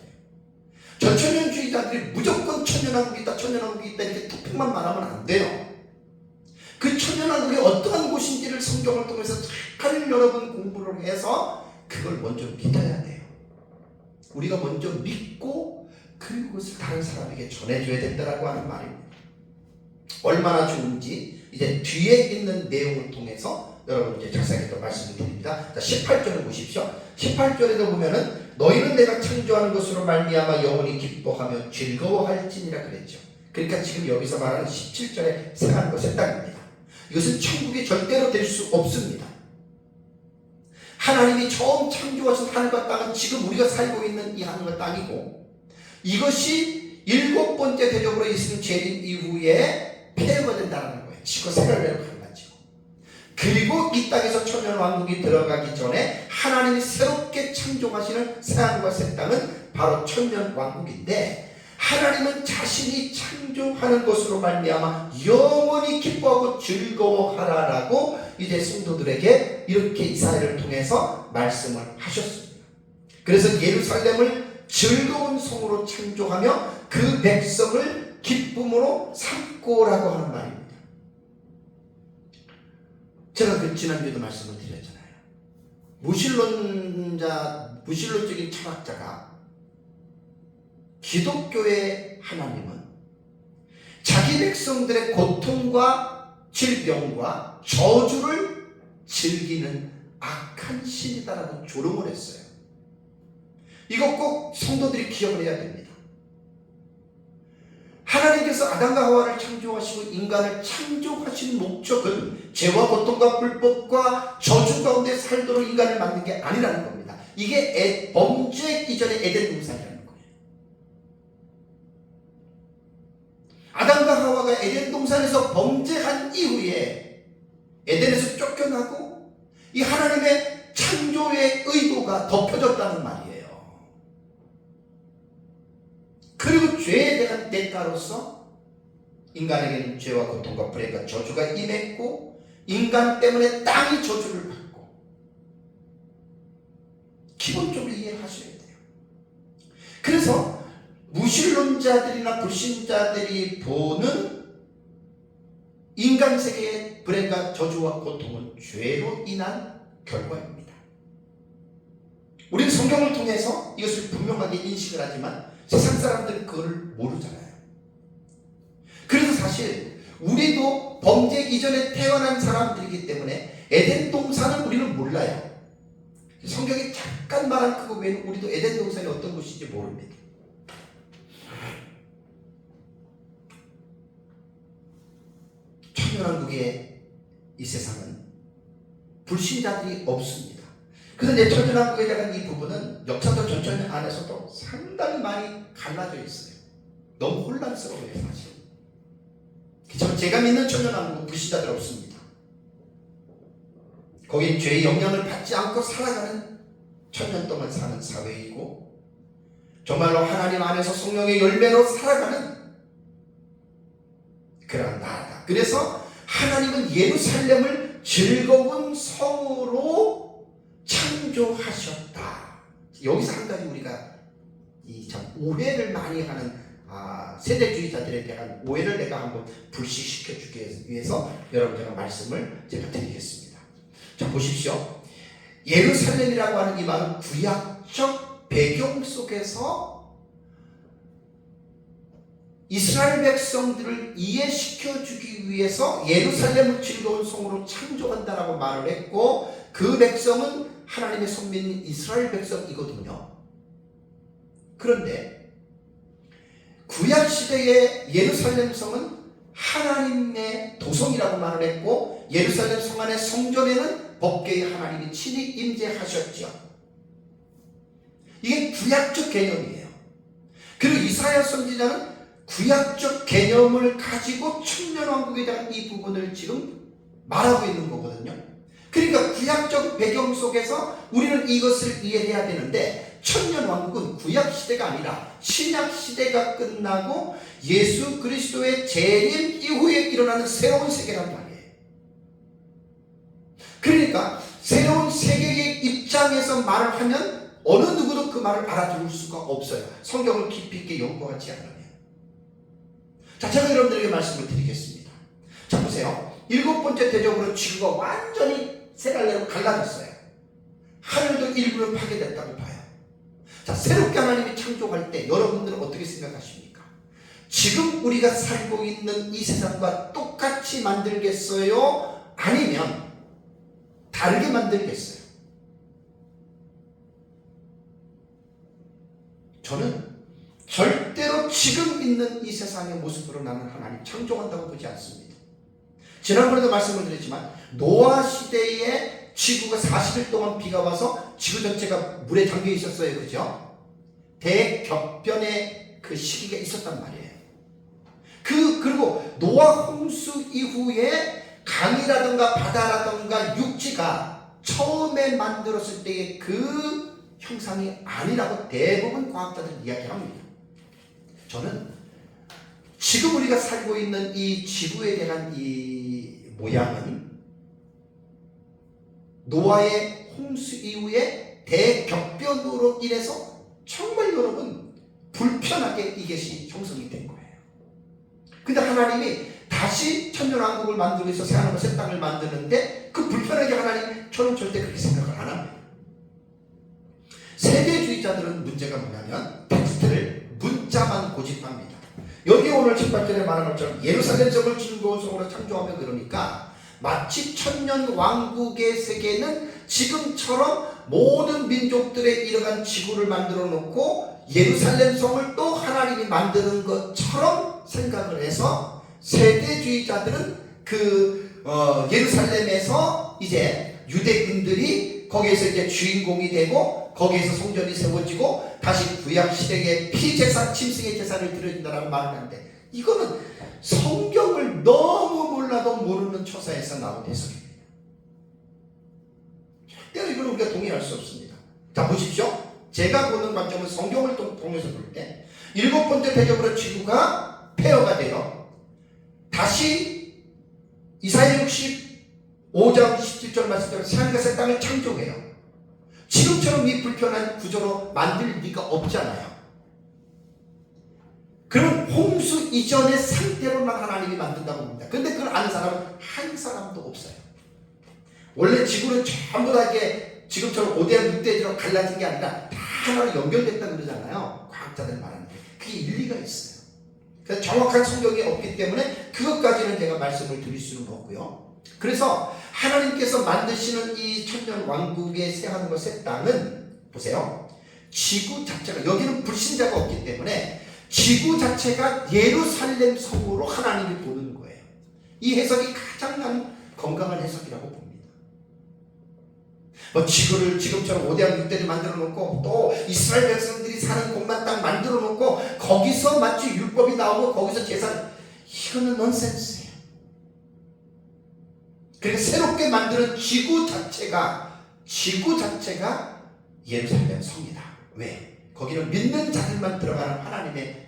전천년주의자들이 무조건 천년왕국이 있다, 천년왕국이 있다 이렇게 토픽만 말하면 안 돼요. 그 천년왕국이 어떠한 곳인지를 성경을 통해서 잘 여러분 공부를 해서 그걸 먼저 믿어야 돼요. 우리가 먼저 믿고 그것을 다른 사람에게 전해줘야 된다라고 하는 말입니다. 얼마나 좋은지 이제 뒤에 있는 내용을 통해서 여러분 이제 자세하게 또 말씀을 드립니다. 자, 18절을 보십시오. 18절에도 보면은 너희는 내가 창조하는 것으로 말미암아 영원히 기뻐하며 즐거워할지니라 그랬죠. 그러니까 지금 여기서 말하는 17절에 새하늘과 새 땅입니다. 이것은 천국이 절대로 될 수 없습니다. 하나님이 처음 창조하신 하늘과 땅은 지금 우리가 살고 있는 이 하늘과 땅이고, 이것이 7번째 대적으로 예수님 재림 이후에 폐허가 된다는 거예요. 지구 생활대로 갈라지고. 그리고 이 땅에서 천년왕국이 들어가기 전에 하나님이 새롭게 창조하시는 새하늘과 새 땅은 바로 천년왕국인데, 하나님은 자신이 창조하는 것으로 말미암아 영원히 기뻐하고 즐거워하라라고 이제 성도들에게 이렇게 이사야를 통해서 말씀을 하셨습니다. 그래서 예루살렘을 즐거운 성으로 창조하며 그 백성을 기쁨으로 삼고라고 하는 말입니다. 제가 그 지난주에도 말씀을 드렸잖아요. 무신론적인 철학자가 기독교의 하나님은 자기 백성들의 고통과 질병과 저주를 즐기는 악한 신이다라고 조롱을 했어요. 이거 꼭 성도들이 기억을 해야 됩니다. 하나님께서 아담과 하와를 창조하시고 인간을 창조하신 목적은 죄와 고통과 불법과 저주 가운데 살도록 인간을 만든 게 아니라는 겁니다. 이게 범죄 이전의 에덴 동산이라는 거예요. 아담과 하와가 에덴 동산에서 범죄한 이후에 에덴에서 쫓겨나고 이 하나님의 창조의 의도가 덮여졌다는 말이에요. 그리고 죄에 대한 대가로서 인간에게는 죄와 고통과 불행과 저주가 임했고 인간 때문에 땅이 저주를 받고, 기본적으로 이해하셔야 돼요. 그래서 무신론자들이나 불신자들이 보는 인간 세계의 불행과 저주와 고통은 죄로 인한 결과입니다. 우리는 성경을 통해서 이것을 분명하게 인식을 하지만 세상 사람들은 그걸 모르잖아요. 그래서 사실 우리도 범죄 이전에 태어난 사람들이기 때문에 에덴 동산은 우리는 몰라요. 성경이 잠깐 말한 그거 외에는 우리도 에덴 동산이 어떤 곳인지 모릅니다. 천년왕국의 이 세상은 불신자들이 없습니다. 그래서 이제 천년왕국에 대한 이 부분은 역사적 전천 안에서도 상당히 많이 갈라져 있어요. 너무 혼란스러워요, 사실. 제가 믿는 천년왕국은 불신자들 없습니다. 거긴 죄의 영향을 받지 않고 살아가는 천년 동안 사는 사회이고, 정말로 하나님 안에서 성령의 열매로 살아가는 그런 나라다. 그래서 하나님은 예루살렘을 즐거운 성으로 창조하셨다. 여기서 한 가지 우리가 이 참 오해를 많이 하는 세대주의자들에 대한 오해를 내가 한번 불식시켜 주기 위해서 여러분 제가 말씀을 제가 드리겠습니다. 자, 보십시오. 예루살렘이라고 하는 이 말은 구약적 배경 속에서 이스라엘 백성들을 이해시켜 주기 위해서 예루살렘을 즐거운 성으로 창조한다라고 말을 했고, 그 백성은 하나님의 선민인 이스라엘 백성이거든요. 그런데 구약시대의 예루살렘 성은 하나님의 도성이라고 말을 했고, 예루살렘 성 안의 성전에는 법궤의 하나님이 친히 임재하셨죠. 이게 구약적 개념이에요. 그리고 이사야 선지자는 구약적 개념을 가지고 천년왕국에 대한 이 부분을 지금 말하고 있는 거거든요. 그러니까 구약적 배경 속에서 우리는 이것을 이해해야 되는데, 천년왕국은 구약시대가 아니라 신약시대가 끝나고 예수 그리스도의 재림 이후에 일어나는 새로운 세계란 말이에요. 그러니까 새로운 세계의 입장에서 말을 하면 어느 누구도 그 말을 알아들을 수가 없어요. 성경을 깊이 있게 연구하지 않으면. 자, 제가 여러분들에게 말씀을 드리겠습니다. 자, 보세요. 7번째 대적으로 지구가 완전히 세 갈래로 갈라졌어요. 하늘도 일부러 파괴됐다고 봐요. 자, 새롭게 하나님이 창조할 때 여러분들은 어떻게 생각하십니까? 지금 우리가 살고 있는 이 세상과 똑같이 만들겠어요? 아니면 다르게 만들겠어요? 저는 절대로 지금 있는 이 세상의 모습으로 나는 하나님 창조한다고 보지 않습니다. 지난번에도 말씀을 드렸지만 노아 시대에 지구가 40일 동안 비가 와서 지구 전체가 물에 잠겨 있었어요. 그죠? 대격변의 그 시기가 있었단 말이에요. 그리고 노아 홍수 이후에 강이라든가 바다라든가 육지가 처음에 만들었을 때의 그 형상이 아니라고 대부분 과학자들은 이야기합니다. 저는 지금 우리가 살고 있는 이 지구에 대한 이 모양은 노아의 홍수 이후에 대격변으로 인해서 정말 여러분 불편하게 이것이 형성이 된 거예요. 근데 하나님이 다시 천년왕국을 만들고 있어 새하늘과 새 땅을 만드는데 그 불편하게 하나님, 저는 절대 그렇게 생각을 안 합니다. 세대주의자들은 문제가 뭐냐면 텍스트를 문자만 고집합니다. 여기 오늘 18절에 말한 것처럼 예루살렘 성을 즐거운 성으로 창조하며 그러니까 마치 천년왕국의 세계는 지금처럼 모든 민족들의 이러한 지구를 만들어 놓고 예루살렘 성을 또 하나님이 만드는 것처럼 생각을 해서 세대주의자들은 예루살렘에서 이제 유대인들이 거기에서 이제 주인공이 되고 거기에서 성전이 세워지고 다시 구약 시대의 피제사, 짐승의 제사를 드려진다라고 말을 하는데 이거는 성경을 너무 몰라도 모르는 처사에서 나온 해석입니다. 절대로 이걸 우리가 동의할 수 없습니다. 자, 보십시오. 제가 보는 관점은 성경을 통해서 볼 때 7번째 대접으로 지구가 폐허가 되어 다시 이사야 65장 17절 말씀대로 새하늘과 땅을 창조해요. 지금처럼 이 불편한 구조로 만들 리가 없잖아요. 그럼 홍수 이전의 상태로만 하나님이 만든다고 봅니다. 그런데 그걸 아는 사람은 한 사람도 없어요. 원래 지구는 전부 다 이게 지금처럼 5대 6대지로 갈라진 게 아니라 다 하나로 연결됐다고 그러잖아요. 과학자들 말하는데 그게 일리가 있어요. 그래서 정확한 성경이 없기 때문에 그것까지는 제가 말씀을 드릴 수는 없고요. 그래서 하나님께서 만드시는 이 천년 왕국의 새하늘과 새 땅은 보세요. 지구 자체가 여기는 불신자가 없기 때문에 지구 자체가 예루살렘 성으로 하나님이 보는 거예요. 이 해석이 가장 나는 건강한 해석이라고 봅니다. 지구를 지금처럼 5대양 6대를 만들어 놓고 또 이스라엘 백성들이 사는 곳만 딱 만들어 놓고 거기서 마치 율법이 나오고 거기서 제사를, 이거는 넌센스예요. 그래서 새롭게 만드는 지구 자체가 예루살렘 성이다. 왜? 거기는 믿는 자들만 들어가는 하나님의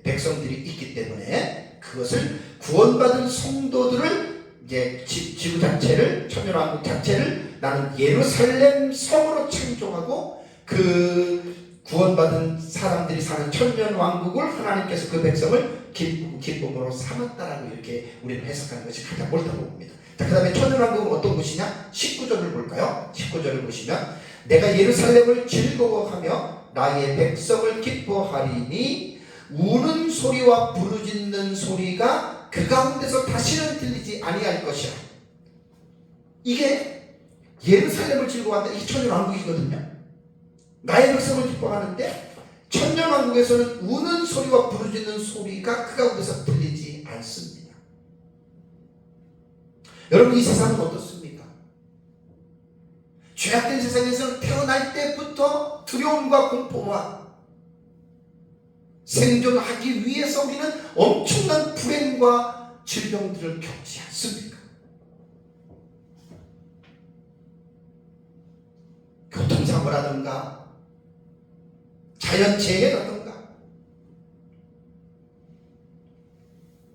백성들이 있기 때문에 그것을 구원받은 성도들을 이제 지구 자체를, 천년왕국 자체를 나는 예루살렘 성으로 창조하고 그 구원받은 사람들이 사는 천년왕국을 하나님께서 그 백성을 기쁨으로 삼았다라고 이렇게 우리는 해석하는 것이 가장 옳다고 봅니다. 자, 그 다음에 천년왕국은 어떤 곳이냐? 19절을 볼까요? 19절을 보시면 내가 예루살렘을 즐거워하며 나의 백성을 기뻐하리니 우는 소리와 부르짖는 소리가 그 가운데서 다시는 들리지 아니할 것이라. 이게 예루살렘을 즐거워한다. 이게 천년왕국이거든요. 나의 백성을 기뻐하는데 천년왕국에서는 우는 소리와 부르짖는 소리가 그 가운데서 들리지 않습니다. 여러분, 이 세상은 어떻습니까? 죄악된 세상에서는 태어날 때부터 두려움과 공포와 생존하기 위해서 우리는 엄청난 불행과 질병들을 겪지 않습니까? 교통사고라든가 자연재해라든가,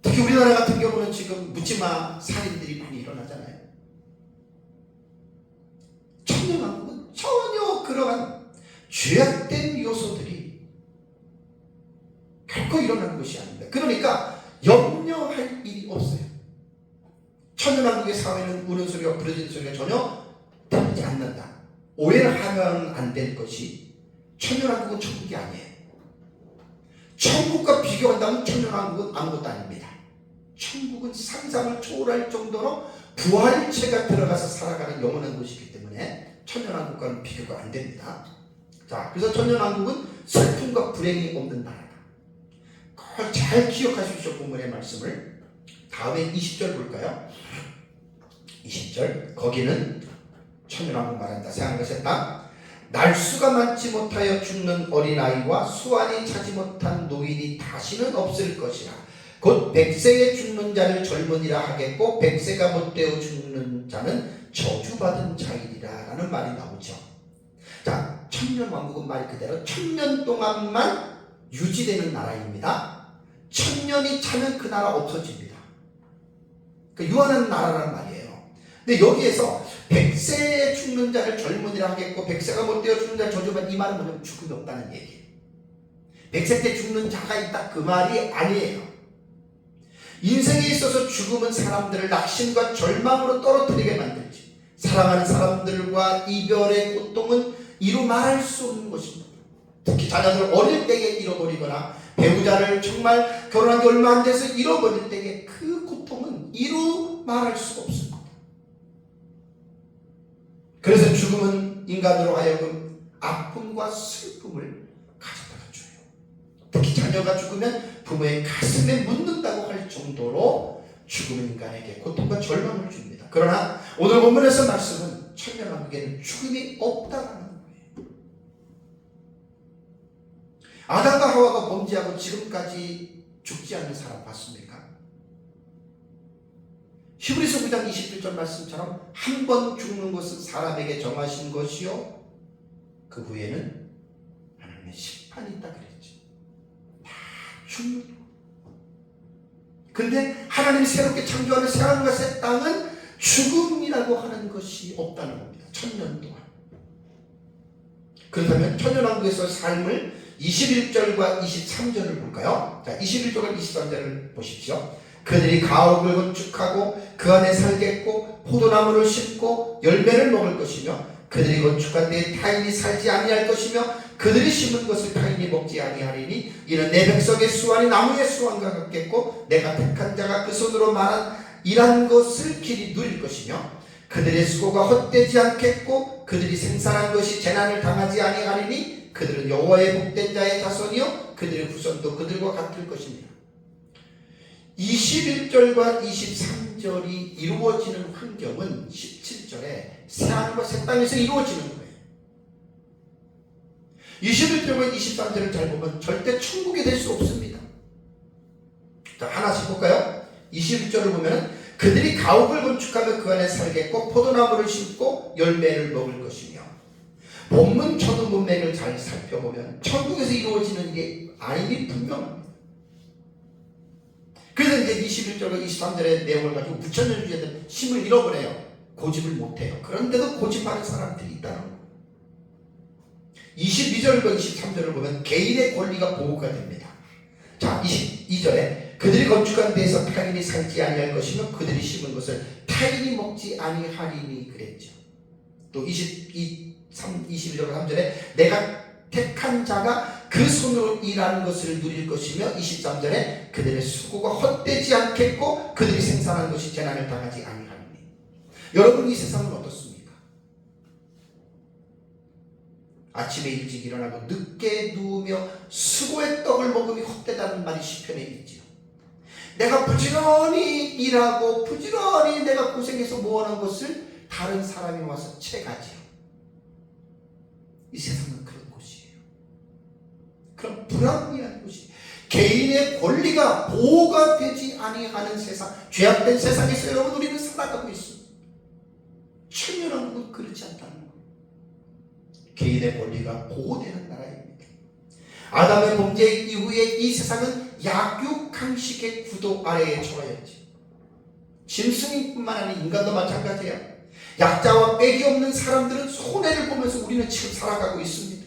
특히 우리나라 같은 경우는 지금 묻지마 살인들이 많이 일어나잖아요. 천년왕국은 전혀 그러한 죄악된 요소들이 결코 일어나는 것이 아닙니다. 그러니까 염려할 일이 없어요. 천년왕국의 사회는 우는 소리와 부르짖는 소리가 전혀 들리지 않는다. 오해를 하면 안 될 것이 천년왕국은 천국이 아니에요. 천국과 비교한다면 천년왕국은 아무것도 아닙니다. 천국은 상상을 초월할 정도로 부활체가 들어가서 살아가는 영원한 곳이기 때문에 천년왕국과는 비교가 안 됩니다. 자, 그래서 천년왕국은 슬픔과 불행이 없는 나라다. 그걸 잘 기억하십시오. 본문의 말씀을. 다음에 20절 볼까요? 20절. 거기는 천년왕국 말한다. 새하늘과 새 땅. 날수가 많지 못하여 죽는 어린아이와 수완이 차지 못한 노인이 다시는 없을 것이라. 곧 100세에 죽는 자를 젊은이라 하겠고 100세가 못되어 죽는 자는 저주받은 자이리라 라는 말이 나오죠. 자, 천년왕국은 말 그대로 1000년 동안만 유지되는 나라입니다. 1000년이 차면 그 나라 없어집니다. 그 유한한 나라란 말이에요. 근데 여기에서 100세에 죽는 자를 젊은이라 하겠고 100세가 못되어 죽는 자를 저주받은, 이 말은 뭐냐면 죽음이 없다는 얘기예요. 100세 때 죽는 자가 있다, 그 말이 아니에요. 인생에 있어서 죽음은 사람들을 낙심과 절망으로 떨어뜨리게 만들지, 사랑하는 사람들과 이별의 고통은 이루 말할 수 없는 것입니다. 특히 자녀들 어릴 때에 잃어버리거나 배우자를 정말 결혼한 지 얼마 안 돼서 잃어버릴 때에 그 고통은 이루 말할 수가 없습니다. 그래서 죽음은 인간으로 하여금 아픔과 슬픔을 가져다가 줘요. 특히 자녀가 죽으면 부모의 가슴에 묻는다고 할 정도로 죽음은 인간에게 고통과 절망을 줍니다. 그러나 오늘 본문에서 말씀은 천년왕국에는 죽음이 없다라는 거예요. 아담과 하와가 범죄하고 지금까지 죽지 않는 사람 봤습니까? 히브리서 9장 21절 말씀처럼 한 번 죽는 것은 사람에게 정하신 것이요 그 후에는 하나님의 심판이 있다 그랬죠. 다 죽는 거. 근데 하나님이 새롭게 창조하는 새하늘과 새 땅은 죽음이라고 하는 것이 없다는 겁니다. 1000년 동안. 그렇다면 천년왕국에서 삶을 21절과 23절을 볼까요? 자, 21절과 23절을 보십시오. 그들이 가옥을 건축하고 그 안에 살겠고 포도나무를 심고 열매를 먹을 것이며 그들이 건축한 데에 타인이 살지 아니할 것이며 그들이 심은 것을 타인이 먹지 아니하리니 이는 내 백성의 수완이 나무의 수완과 같겠고 내가 택한 자가 그 손으로 말한 일한 것을 길이 누릴 것이며 그들의 수고가 헛되지 않겠고 그들이 생산한 것이 재난을 당하지 아니하리니 그들은 여호와의 복된 자의 자손이요 그들의 후손도 그들과 같을 것입니다. 21절과 23절이 이루어지는 환경은 17절에 새하늘과 새 땅에서 이루어지는 거예요. 21절과 23절을 잘 보면 절대 천국이 될 수 없습니다. 자, 하나씩 볼까요? 21절을 보면 그들이 가옥을 건축하며 그 안에 살겠고 포도나무를 심고 열매를 먹을 것이며 본문 천우 문맥을 잘 살펴보면 천국에서 이루어지는 일이 아님이 분명합니다. 그래서 이제 21절과 23절의 내용을 가지고 무천년주의자들은 힘을 잃어버려요. 고집을 못해요. 그런데도 고집하는 사람들이 있다는 거예요. 22절과 23절을 보면 개인의 권리가 보호가 됩니다. 자, 22절에 그들이 건축한 데에서 타인이 살지 아니할 것이며 그들이 심은 것을 타인이 먹지 아니하리니 그랬죠. 또 21절과 3절에 내가 택한 자가 그 손으로 일하는 것을 누릴 것이며 23절에 그들의 수고가 헛되지 않겠고 그들이 생산한 것이 재난을 당하지 아니하리니. 여러분, 이 세상은 어떻습니까? 아침에 일찍 일어나고 늦게 누우며 수고의 떡을 먹음이 헛되다는 말이 시편에 있지요. 내가 부지런히 일하고 부지런히 내가 고생해서 모아놓은 것을 다른 사람이 와서 채가지요. 이 세상은 그런 곳이에요. 그런 불합리한 곳이 개인의 권리가 보호가 되지 아니하는 세상, 죄악된 세상에서 여러분 우리는 살아가고 있습니다. 천년왕국은 그렇지 않다는 거예요. 개인의 권리가 보호되는 나라입니다. 아담의 범죄 이후에 이 세상은 약육강식의 구도 아래에 처하였지. 짐승뿐만 아니라 인간도 마찬가지예요. 약자와 빽이 없는 사람들은 손해를 보면서 우리는 지금 살아가고 있습니다.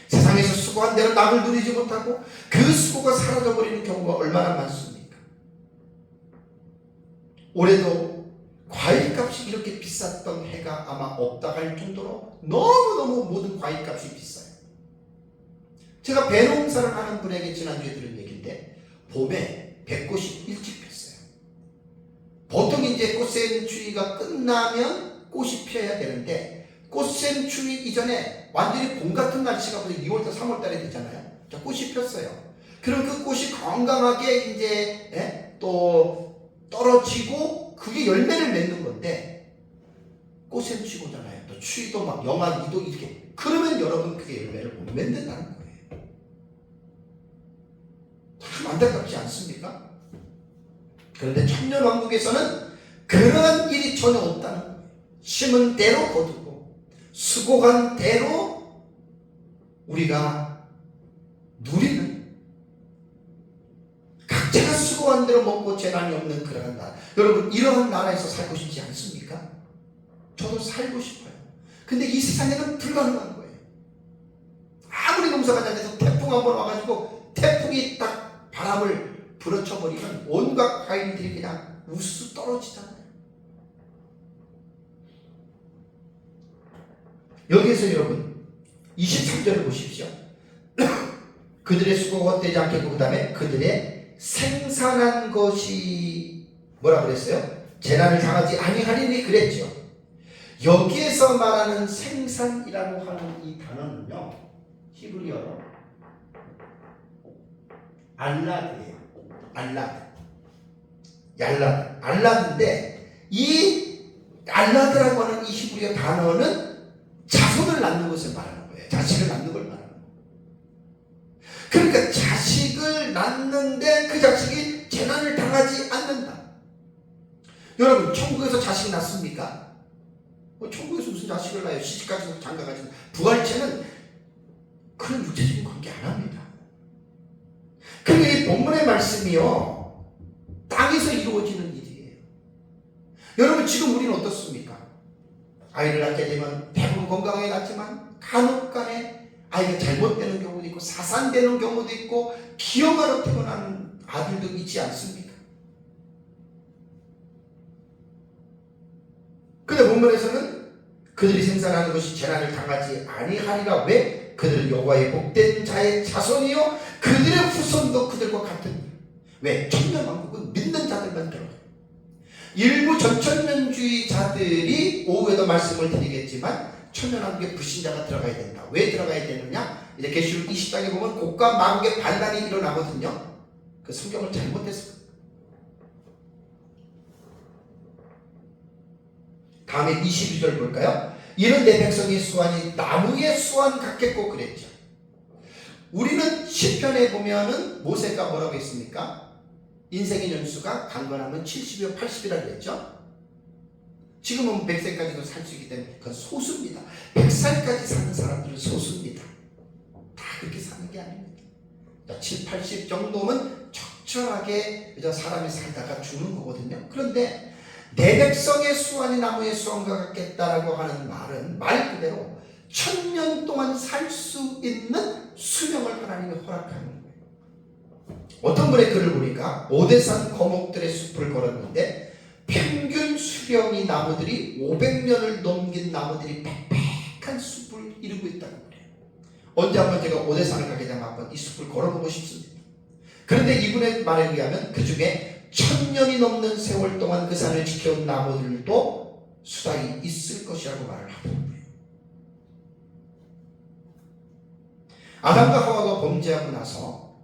세상에서 수고한 대로 낙을 누리지 못하고 그 수고가 사라져버리는 경우가 얼마나 많습니까? 올해도 과일값이 이렇게 비쌌던 해가 아마 없다 할 정도로 너무너무 모든 과일값이 비싸요. 제가 배농사를 하는 분에게 지난주에 들은 얘기인데 봄에 배꽃이 일찍 폈어요. 보통 이제 꽃샘추위가 끝나면 꽃이 피어야 되는데 꽃샘추위 이전에 완전히 봄 같은 날씨가 2월달 3월달에 되잖아요. 자, 꽃이 폈어요. 그럼 그 꽃이 건강하게 이제 또 떨어지고 그게 열매를 맺는 건데 꽃샘추위가 오잖아요. 또 추위도 막 영하 2도 이렇게. 그러면 여러분 그게 열매를 못 맺는다는 거예요. 참 안타깝지 않습니까? 그런데 천년왕국에서는 그런 일이 전혀 없다는 거예요. 심은 대로 거두고 수고한 대로 우리가 누리는, 각자가 수고한 대로 먹고 재난이 없는 그러한 나라. 여러분, 이러한 나라에서 살고 싶지 않습니까? 저도 살고 싶어요. 근데 이 세상에는 불가능한 거예요. 아무리 농사가 잘 돼서 태풍 한번 와가지고 태풍이 딱 바람을 불어쳐버리면 온갖 과일들이 그냥 우수 떨어지잖아요. 여기에서 여러분 23절을 보십시오. 그들의 수고가 헛되지 않겠고 그 다음에 그들의 생산한 것이 뭐라 그랬어요? 재난을 당하지 아니하리니 그랬죠. 여기에서 말하는 생산이라고 하는 이 단어는요, 히브리어로 알라드예요. 알라드인데 이 알라드라고 하는 이 히브리어 단어는 자손을 낳는 것을 말하는 거예요. 자식을 낳는 걸 말하는 거예요. 그러니까 자식 낳는데 그 자식이 재난을 당하지 않는다. 여러분, 천국에서 자식 낳습니까? 천국에서 무슨 자식을 낳아요? 시집가서 장가가지고. 부활체는 그런 육체적인 관계 안 합니다. 근데 이 본문의 말씀이요, 땅에서 이루어지는 일이에요. 여러분, 지금 우리는 어떻습니까? 아이를 낳게 되면 대부분 건강하게 낳지만 간혹간에 아이가 잘못되는 경우도 있고 사산되는 경우도 있고 기형아로 태어나는 아들도 있지 않습니까? 근데 본문에서는 그들이 생산하는 것이 재난을 당하지 아니하리라. 왜? 그들은 여호와의 복된 자의 자손이요 그들의 후손도 그들과 같은. 왜? 천년왕국은 믿는 자들만 들어가요. 일부 전천년주의자들이 오후에도 말씀을 드리겠지만 천년왕국에 불신자가 들어가야 된다. 왜 들어가야 되느냐? 이제 계시록 20장에 보면 곡과 마곡의 반란이 일어나거든요. 그 성경을 잘못했어요. 다음에 22절 볼까요? 이는 내 백성의 수완이 나무의 수완 같겠고 그랬죠. 우리는 시편에 보면은 모세가 뭐라고 했습니까? 인생의 연수가 강건하면 70이요 80이라고 했죠. 지금은 100세까지도 살 수 있기 때문에 그건 소수입니다. 100살까지 사는 사람들은 소수입니다. 다 그렇게 사는 게 아닙니다. 7, 80 정도면 적절하게 사람이 살다가 죽는 거거든요. 그런데 내 백성의 수완이 나무의 수완과 같겠다라고 하는 말은 말 그대로 1000년 동안 살 수 있는 수명을 하나님이 허락하는 거예요. 어떤 분의 글을 보니까 오대산 거목들의 숲을 걸었는데 평균 수령이 나무들이 500년을 넘긴 나무들이 빽빽한 숲을 이루고 있다고 그래요. 언제 한번 제가 오대산을 가게 되면 한번 이 숲을 걸어보고 싶습니다. 그런데 이분의 말에 의하면 그 중에 1000년이 넘는 세월 동안 그 산을 지켜온 나무들도 수다히 있을 것이라고 말을 하더라고요. 아담과 하와가 범죄하고 나서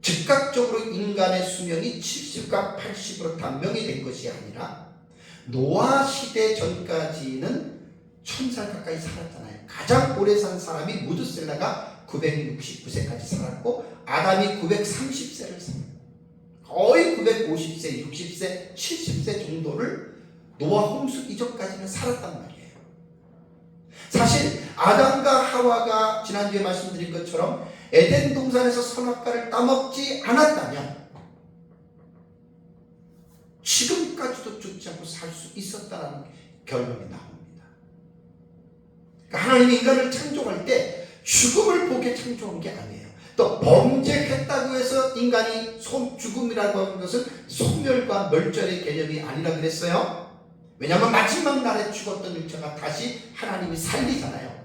즉각적으로 인간의 수명이 70과 80으로 단명이 된 것이 아니라 노아 시대 전까지는 1000살 가까이 살았잖아요. 가장 오래 산 사람이 무드셀라가 969세까지 살았고 아담이 930세를 살았고 거의 950세, 60세, 70세 정도를 노아 홍수 이전까지는 살았단 말이에요. 사실 아담과 하와가 지난주에 말씀드린 것처럼 에덴 동산에서 선악과를 따먹지 않았다면 지금까지도 죽지 않고 살 수 있었다는 결론이 나옵니다. 그러니까 하나님이 인간을 창조할 때 죽음을 보게 창조한 게 아니에요. 또 범죄했다고 해서 인간이 죽음이라고 하는 것은 소멸과 멸절의 개념이 아니라 그랬어요. 왜냐하면 마지막 날에 죽었던 육체가 다시 하나님이 살리잖아요.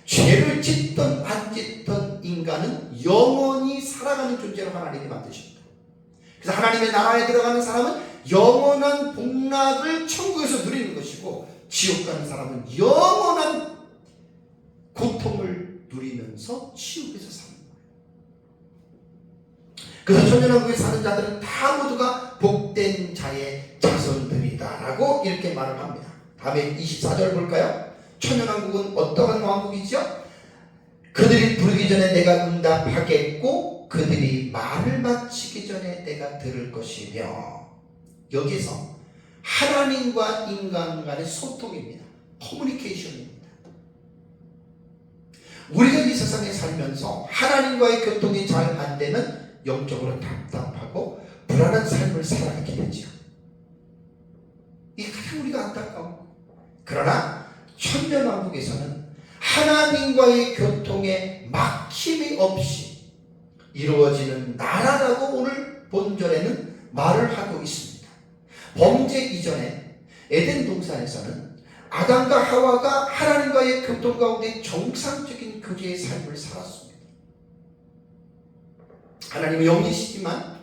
죄를 짓던 안 짓던 인간은 영원히 살아가는 존재로 하나님이 만드십니다. 그래서 하나님의 나라에 들어가는 사람은 영원한 복락을 천국에서 누리는 것이고 지옥 가는 사람은 영원한 고통을 누리면서 지옥에서 사는 거예요. 그래서 천년왕국에 사는 자들은 다 모두가 복된 자의 자손들이다라고 이렇게 말을 합니다. 다음에 24절 볼까요? 천년왕국은 어떠한 왕국이죠? 그들이 부르기 전에 내가 응답하겠고 그들이 말을 마치기 전에 내가 들을 것이며. 여기서 하나님과 인간 간의 소통입니다. 커뮤니케이션입니다. 우리가 이 세상에 살면서 하나님과의 교통이 잘 안 되면 영적으로 답답하고 불안한 삶을 살아가게 되죠. 이게 가장 우리가 안타까워. 그러나 천년왕국에서는 하나님과의 교통에 막힘이 없이 이루어지는 나라라고 오늘 본절에는 말을 하고 있습니다. 범죄 이전에 에덴 동산에서는 아담과 하와가 하나님과의 교통 가운데 정상적인 교제의 삶을 살았습니다. 하나님은 영이시지만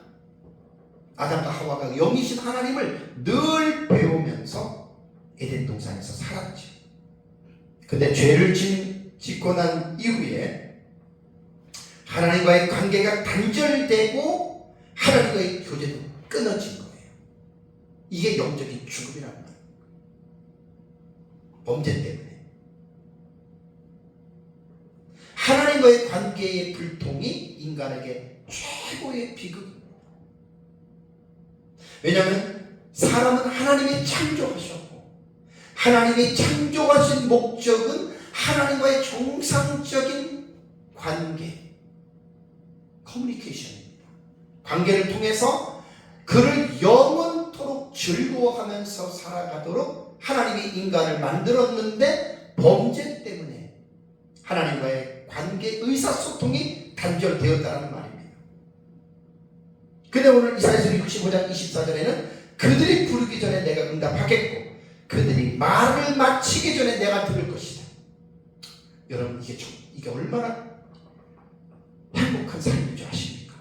아담과 하와가 영이신 하나님을 늘 배우면서 에덴 동산에서 살았죠. 근데 죄를 짓고 난 이후에 하나님과의 관계가 단절되고 하나님과의 교제도 끊어진 거예요. 이게 영적인 죽음이라는 거예요. 범죄 때문에. 하나님과의 관계의 불통이 인간에게 최고의 비극입니다. 왜냐하면 사람은 하나님이 창조하셨고 하나님이 창조하신 목적은 하나님과의 정상적인 관계, 커뮤니케이션입니다. 관계를 통해서 그를 영원토록 즐거워하면서 살아가도록 하나님이 인간을 만들었는데 범죄 때문에 하나님과의 관계 의사소통이 단절되었다는 말입니다. 근데 오늘 이사야서 65장 24절에는 그들이 부르기 전에 내가 응답하겠고 그들이 말을 마치기 전에 내가 들을 것이다. 여러분 이게 얼마나 행복한 삶인 줄 아십니까?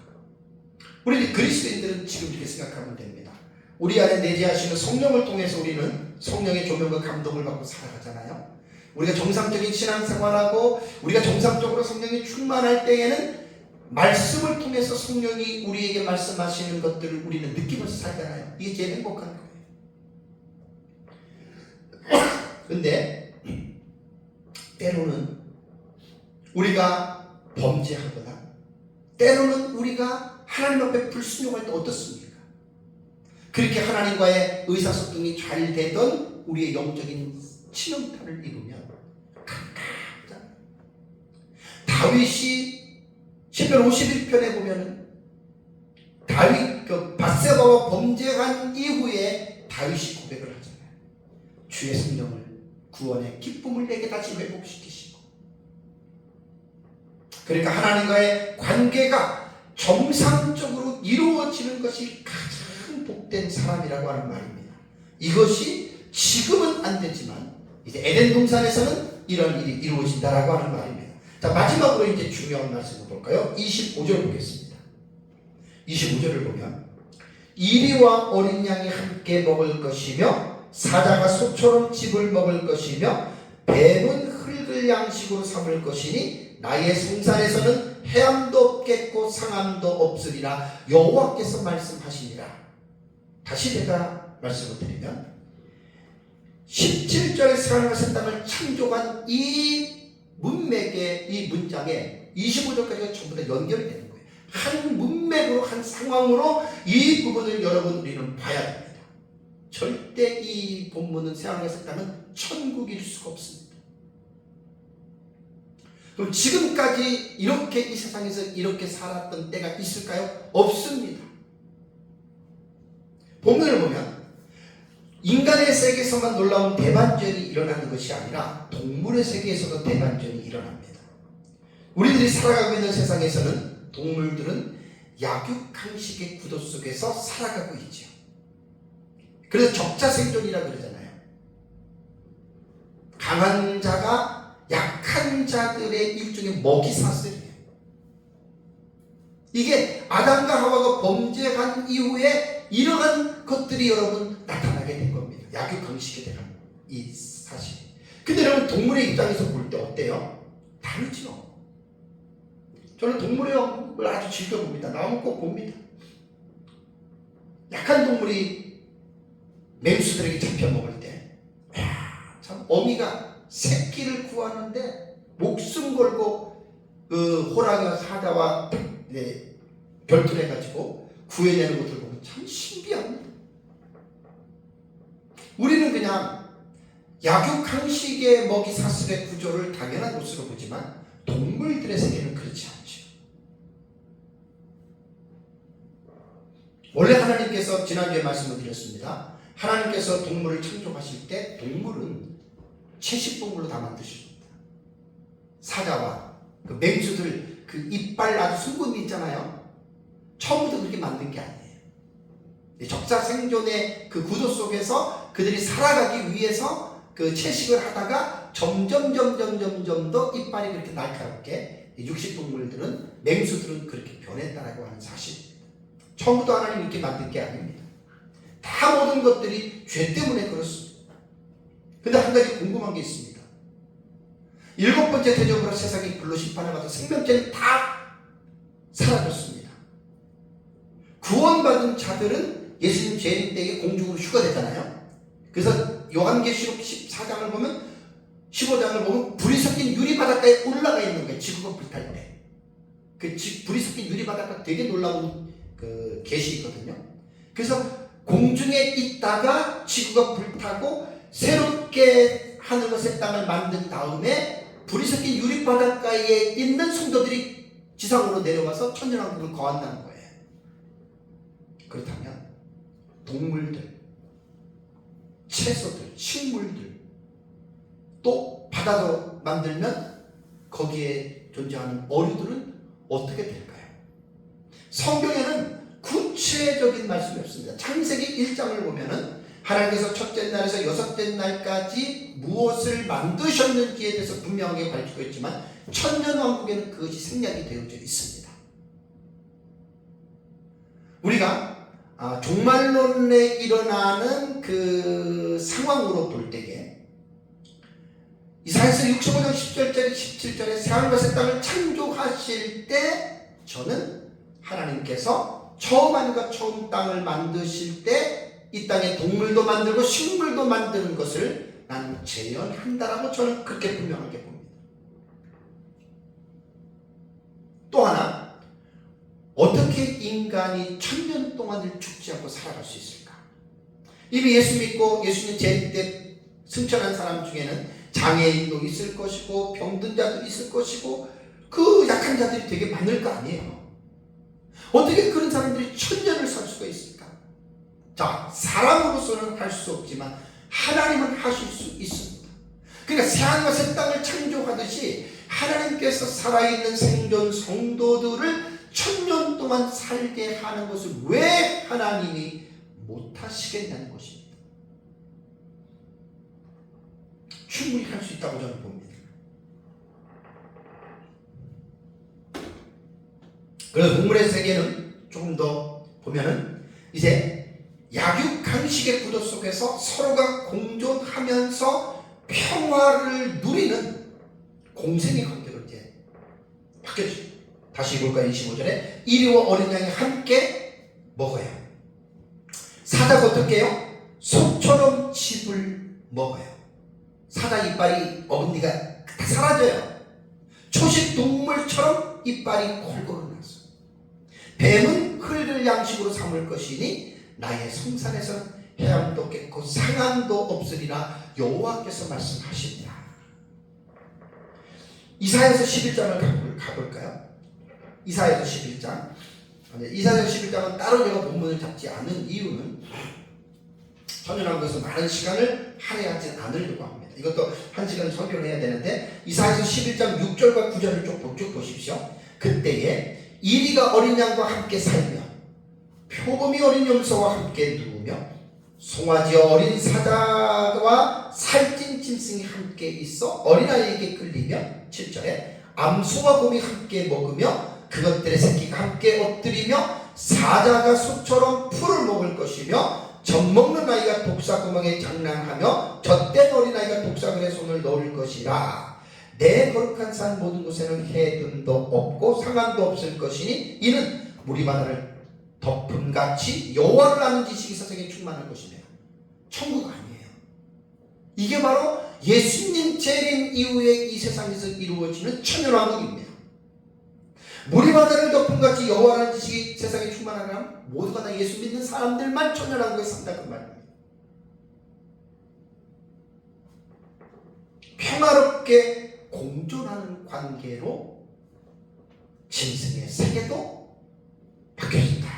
우리 그리스도인들은 지금 이렇게 생각하면 됩니다. 우리 안에 내재하시는 성령을 통해서 우리는 성령의 조명과 감동을 받고 살아가잖아요. 우리가 정상적인 신앙생활하고 우리가 정상적으로 성령이 충만할 때에는 말씀을 통해서 성령이 우리에게 말씀하시는 것들을 우리는 느끼면서 살잖아요. 이게 제일 행복한 거예요. 근데 때로는 우리가 범죄하거나 때로는 우리가 하나님 앞에 불순종할 때 어떻습니까? 그렇게 하나님과의 의사소통이 잘 되던 우리의 영적인 치명타를 입으면 깜깜하잖아요. 다윗이 시편 51편에 보면은 다윗 밧세바와 범죄한 이후에 다윗이 고백을 하잖아요. 주의 성령을 구원의 기쁨을 내게 다시 회복시키시고, 그러니까 하나님과의 관계가 정상적으로 이루어지는 것이 가장 복된 사람이라고 하는 말입니다. 이것이 지금은 안 되지만 이제 에덴 동산에서는 이런 일이 이루어진다라고 하는 말입니다. 자, 마지막으로 이제 중요한 말씀을 볼까요? 25절 보겠습니다. 25절을 보면 이리와 어린 양이 함께 먹을 것이며 사자가 소처럼 짚을 먹을 것이며 뱀은 흙을 양식으로 삼을 것이니 나의 성산에서는 해함도 없겠고 상함도 없으리라 여호와께서 말씀하시니라. 다시 제가 말씀을 드리면 17절에 하나님의 땅을 창조한 이 문맥의 이 문장에 25절까지가 전부 다 연결이 되는 거예요. 한 문맥으로 한 상황으로 이 부분을 여러분 우리는 봐야 됩니다. 절대 이 본문은 새하늘의 땅은 천국일 수가 없습니다. 그럼 지금까지 이렇게 이 세상에서 이렇게 살았던 때가 있을까요? 없습니다. 본문을 보면 인간의 세계에서만 놀라운 대반전이 일어나는 것이 아니라 동물의 세계에서도 대반전이 일어납니다. 우리들이 살아가고 있는 세상에서는 동물들은 약육강식의 구도 속에서 살아가고 있죠. 그래서 적자생존이라고 그러잖아요. 강한 자가 약한 자들의 일종의 먹이사슬이에요. 이게 아담과 하와가 범죄한 이후에 이러한 것들이 여러분 나타나게 된 겁니다. 약육강식에 대한 이 사실. 근데 여러분 동물의 입장에서 볼 때 어때요? 다르죠. 저는 동물의 왕국을 아주 즐겨봅니다. 나오면 꼭 봅니다. 약한 동물이 맹수들에게 잡혀먹을 때, 참 어미가 새끼를 구하는데 목숨 걸고 그 호랑이와 사자와 결투해가지고 구해내는 것을 보면 참 신비합니다. 우리는 그냥 약육강식의 먹이사슬의 구조를 당연한 것으로 보지만 동물들의 세계는 그렇지 않죠. 원래 하나님께서 지난주에 말씀을 드렸습니다. 하나님께서 동물을 창조하실 때 동물은 채식동물로 다 만드십니다. 사자와 그 맹수들 그 이빨 아주 순금이 있잖아요. 처음부터 그렇게 만든 게 아니에요. 적자 생존의 그 구도 속에서 그들이 살아가기 위해서 그 채식을 하다가 점점 더 이빨이 그렇게 날카롭게 육식동물들은 맹수들은 그렇게 변했다라고 하는 사실입니다. 처음부터 하나님이 이렇게 만든 게 아닙니다. 다 모든 것들이 죄 때문에 그렇습니다. 근데 한 가지 궁금한 게 있습니다. 7번째 대접으로 세상이 불로 심판을 받아 생명체는 다 사라졌습니다. 구원받은 자들은 예수님 재림 때에 공중으로 휴가되잖아요. 그래서 요한계시록 14장을 보면 15장을 보면 불이 섞인 유리바닷가에 올라가 있는 거예요. 지구가 불탈 때. 불이 섞인 유리바닷가 되게 놀라운 그 계시거든요. 그래서 공중에 있다가 지구가 불타고 새롭게 하늘과 새 땅을 만든 다음에 불이 섞인 유리바닷가에 있는 성도들이 지상으로 내려와서 천년왕국을 거한다는 거예요. 그렇다면 동물들, 채소들, 식물들, 또 바다로 만들면 거기에 존재하는 어류들은 어떻게 될까요? 성경에는 구체적인 말씀이 없습니다. 창세기 1장을 보면은 하나님께서 첫째 날에서 여섯째 날까지 무엇을 만드셨는지에 대해서 분명하게 밝히고 있지만 천년왕국에는 그것이 생략이 되어져 있습니다. 우리가 종말론에 일어나는 그 상황으로 볼 때에 이사야서 65장 10절짜리 17절에 새하늘과 새 땅을 창조하실 때 저는 하나님께서 처음 하늘과 처음 땅을 만드실 때 이 땅에 동물도 만들고 식물도 만드는 것을 나는 재현한다라고 저는 그렇게 분명하게 봅니다. 또 하나, 어떻게 인간이 천년 동안을 죽지 않고 살아갈 수 있을까? 이미 예수 믿고 예수님 재림 때 승천한 사람 중에는 장애인도 있을 것이고 병든 자도 있을 것이고 그 약한 자들이 되게 많을 거 아니에요. 어떻게 그런 사람들이 천년을 살 수가 있을까? 자, 사람으로서는 할 수 없지만 하나님은 하실 수 있습니다. 그러니까 새하늘과 새 땅을 창조하듯이 하나님께서 살아있는 생존 성도들을 천년 동안 살게 하는 것을 왜 하나님이 못하시겠냐는 것입니다. 충분히 할 수 있다고 저는 봅니다. 그래서 동물의 세계는 조금 더 보면은 이제 약육강식의 구도 속에서 서로가 공존하면서 평화를 누리는 공생의 관계로 이제 바뀌어지죠. 다시 볼까요? 25절에 이리와 어린 양이 함께 먹어요. 사자가 어떻게 해요? 소처럼 칩을 먹어요. 사자 이빨이 어금니가 다 사라져요. 초식 동물처럼 이빨이 골고루 나서 뱀은 흙을 양식으로 삼을 것이니 나의 성산에서는 해함도 없겠고 상함도 없으리라 여호와께서 말씀하십니다. 이사야서 11장을 가볼까요? 이사야서 11장. 이사야서 11장은 따로 제가 본문을 잡지 않은 이유는 천년왕국에서 많은 시간을 할애하지 않으려고 합니다. 이것도 한 시간 설교를 해야 되는데 이사야서 11장 6절과 9절을 쭉 보십시오. 그때에 이리가 어린 양과 함께 살며 표범이 어린 염소와 함께 누우며 송아지 어린 사자와 살찐 짐승이 함께 있어 어린아이에게 끌리며 7절에 암소와 곰이 함께 먹으며 그것들의 새끼가 함께 엎드리며 사자가 소처럼 풀을 먹을 것이며 젖먹는 아이가 독사구멍에 장난하며 젖된 어린아이가 독사근에 손을 넣을 것이라. 내 거룩한 산 모든 곳에는 해둔도 없고 상한도 없을 것이니 이는 물이 바다를 덮음같이 여호와를 아는 지식이 세상에 충만할 것이며 천국 아니에요. 이게 바로 예수님 재림 이후에 이 세상에서 이루어지는 천년왕국입니다. 물이 바다를 덮음같이 여호와를 아는 지식이 세상에 충만하면 모두가 다 예수 믿는 사람들만 천년왕국에 산다 그 말입니다. 평화롭게 공존하는 관계로 짐승의 세계도 바뀌어진다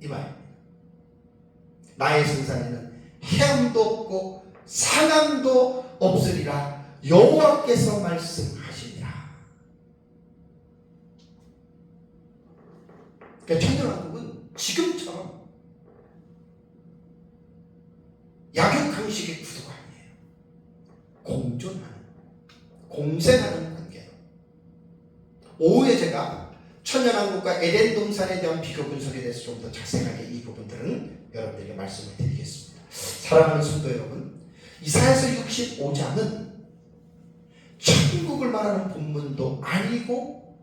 이 말입니다. 나의 생산에는 해함도 없고 상함도 없으리라 여호와께서 말씀하시니라. 그러니까 천년왕국은 지금처럼 약육강식의 구도가 아니에요. 공존하는, 공생하는 관계예요. 오후에 제가 천년왕국과 에덴 동산에 대한 비교 분석에 대해서 좀 더 자세하게 이 부분들은 여러분들에게 말씀을 드리겠습니다. 사랑하는 성도 여러분, 이사야서 65장은 천국을 말하는 본문도 아니고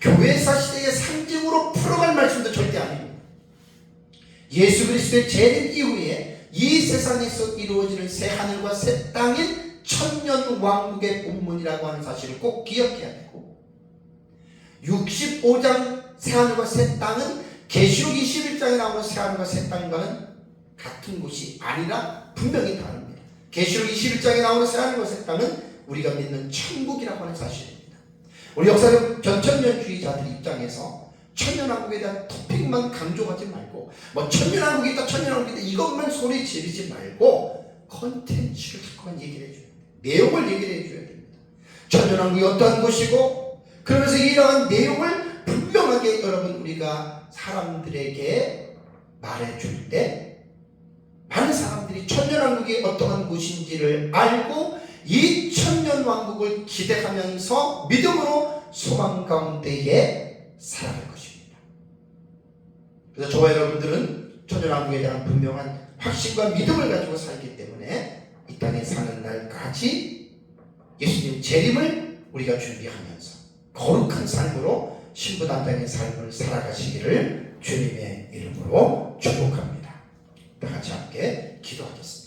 교회사 시대의 상징으로 풀어갈 말씀도 절대 아닙니다. 예수 그리스도의 재림 이후에 이 세상에서 이루어지는 새 하늘과 새 땅인 천년왕국의 본문이라고 하는 사실을 꼭 기억해야 되고, 65장 새하늘과 새 땅은 계시록 21장에 나오는 새하늘과 새 땅과는 같은 곳이 아니라 분명히 다릅니다. 계시록 21장에 나오는 새하늘과 새 땅은 우리가 믿는 천국이라고 하는 사실입니다. 우리 역사적 전천년주의자들 입장에서 천년왕국에 대한 토픽만 강조하지 말고 뭐 천년왕국이 있다 천년왕국이 있다 이것만 소리 지르지 말고 컨텐츠를 자꾸만 얘기를 해줘야 돼요. 내용을 얘기를 해줘야 됩니다. 천년왕국이 어떠한 곳이고 그러면서 이러한 내용을 분명하게 여러분 우리가 사람들에게 말해줄 때 많은 사람들이 천년왕국이 어떠한 곳인지를 알고 이 천년왕국을 기대하면서 믿음으로 소망 가운데에 살아갈 것입니다. 그래서 저와 여러분들은 천년왕국에 대한 분명한 확신과 믿음을 가지고 살기 때문에 이 땅에 사는 날까지 예수님 재림을 우리가 준비하면서 거룩한 삶으로 신부단장의 삶을 살아가시기를 주님의 이름으로 축복합니다. 다 같이 함께 기도하겠습니다.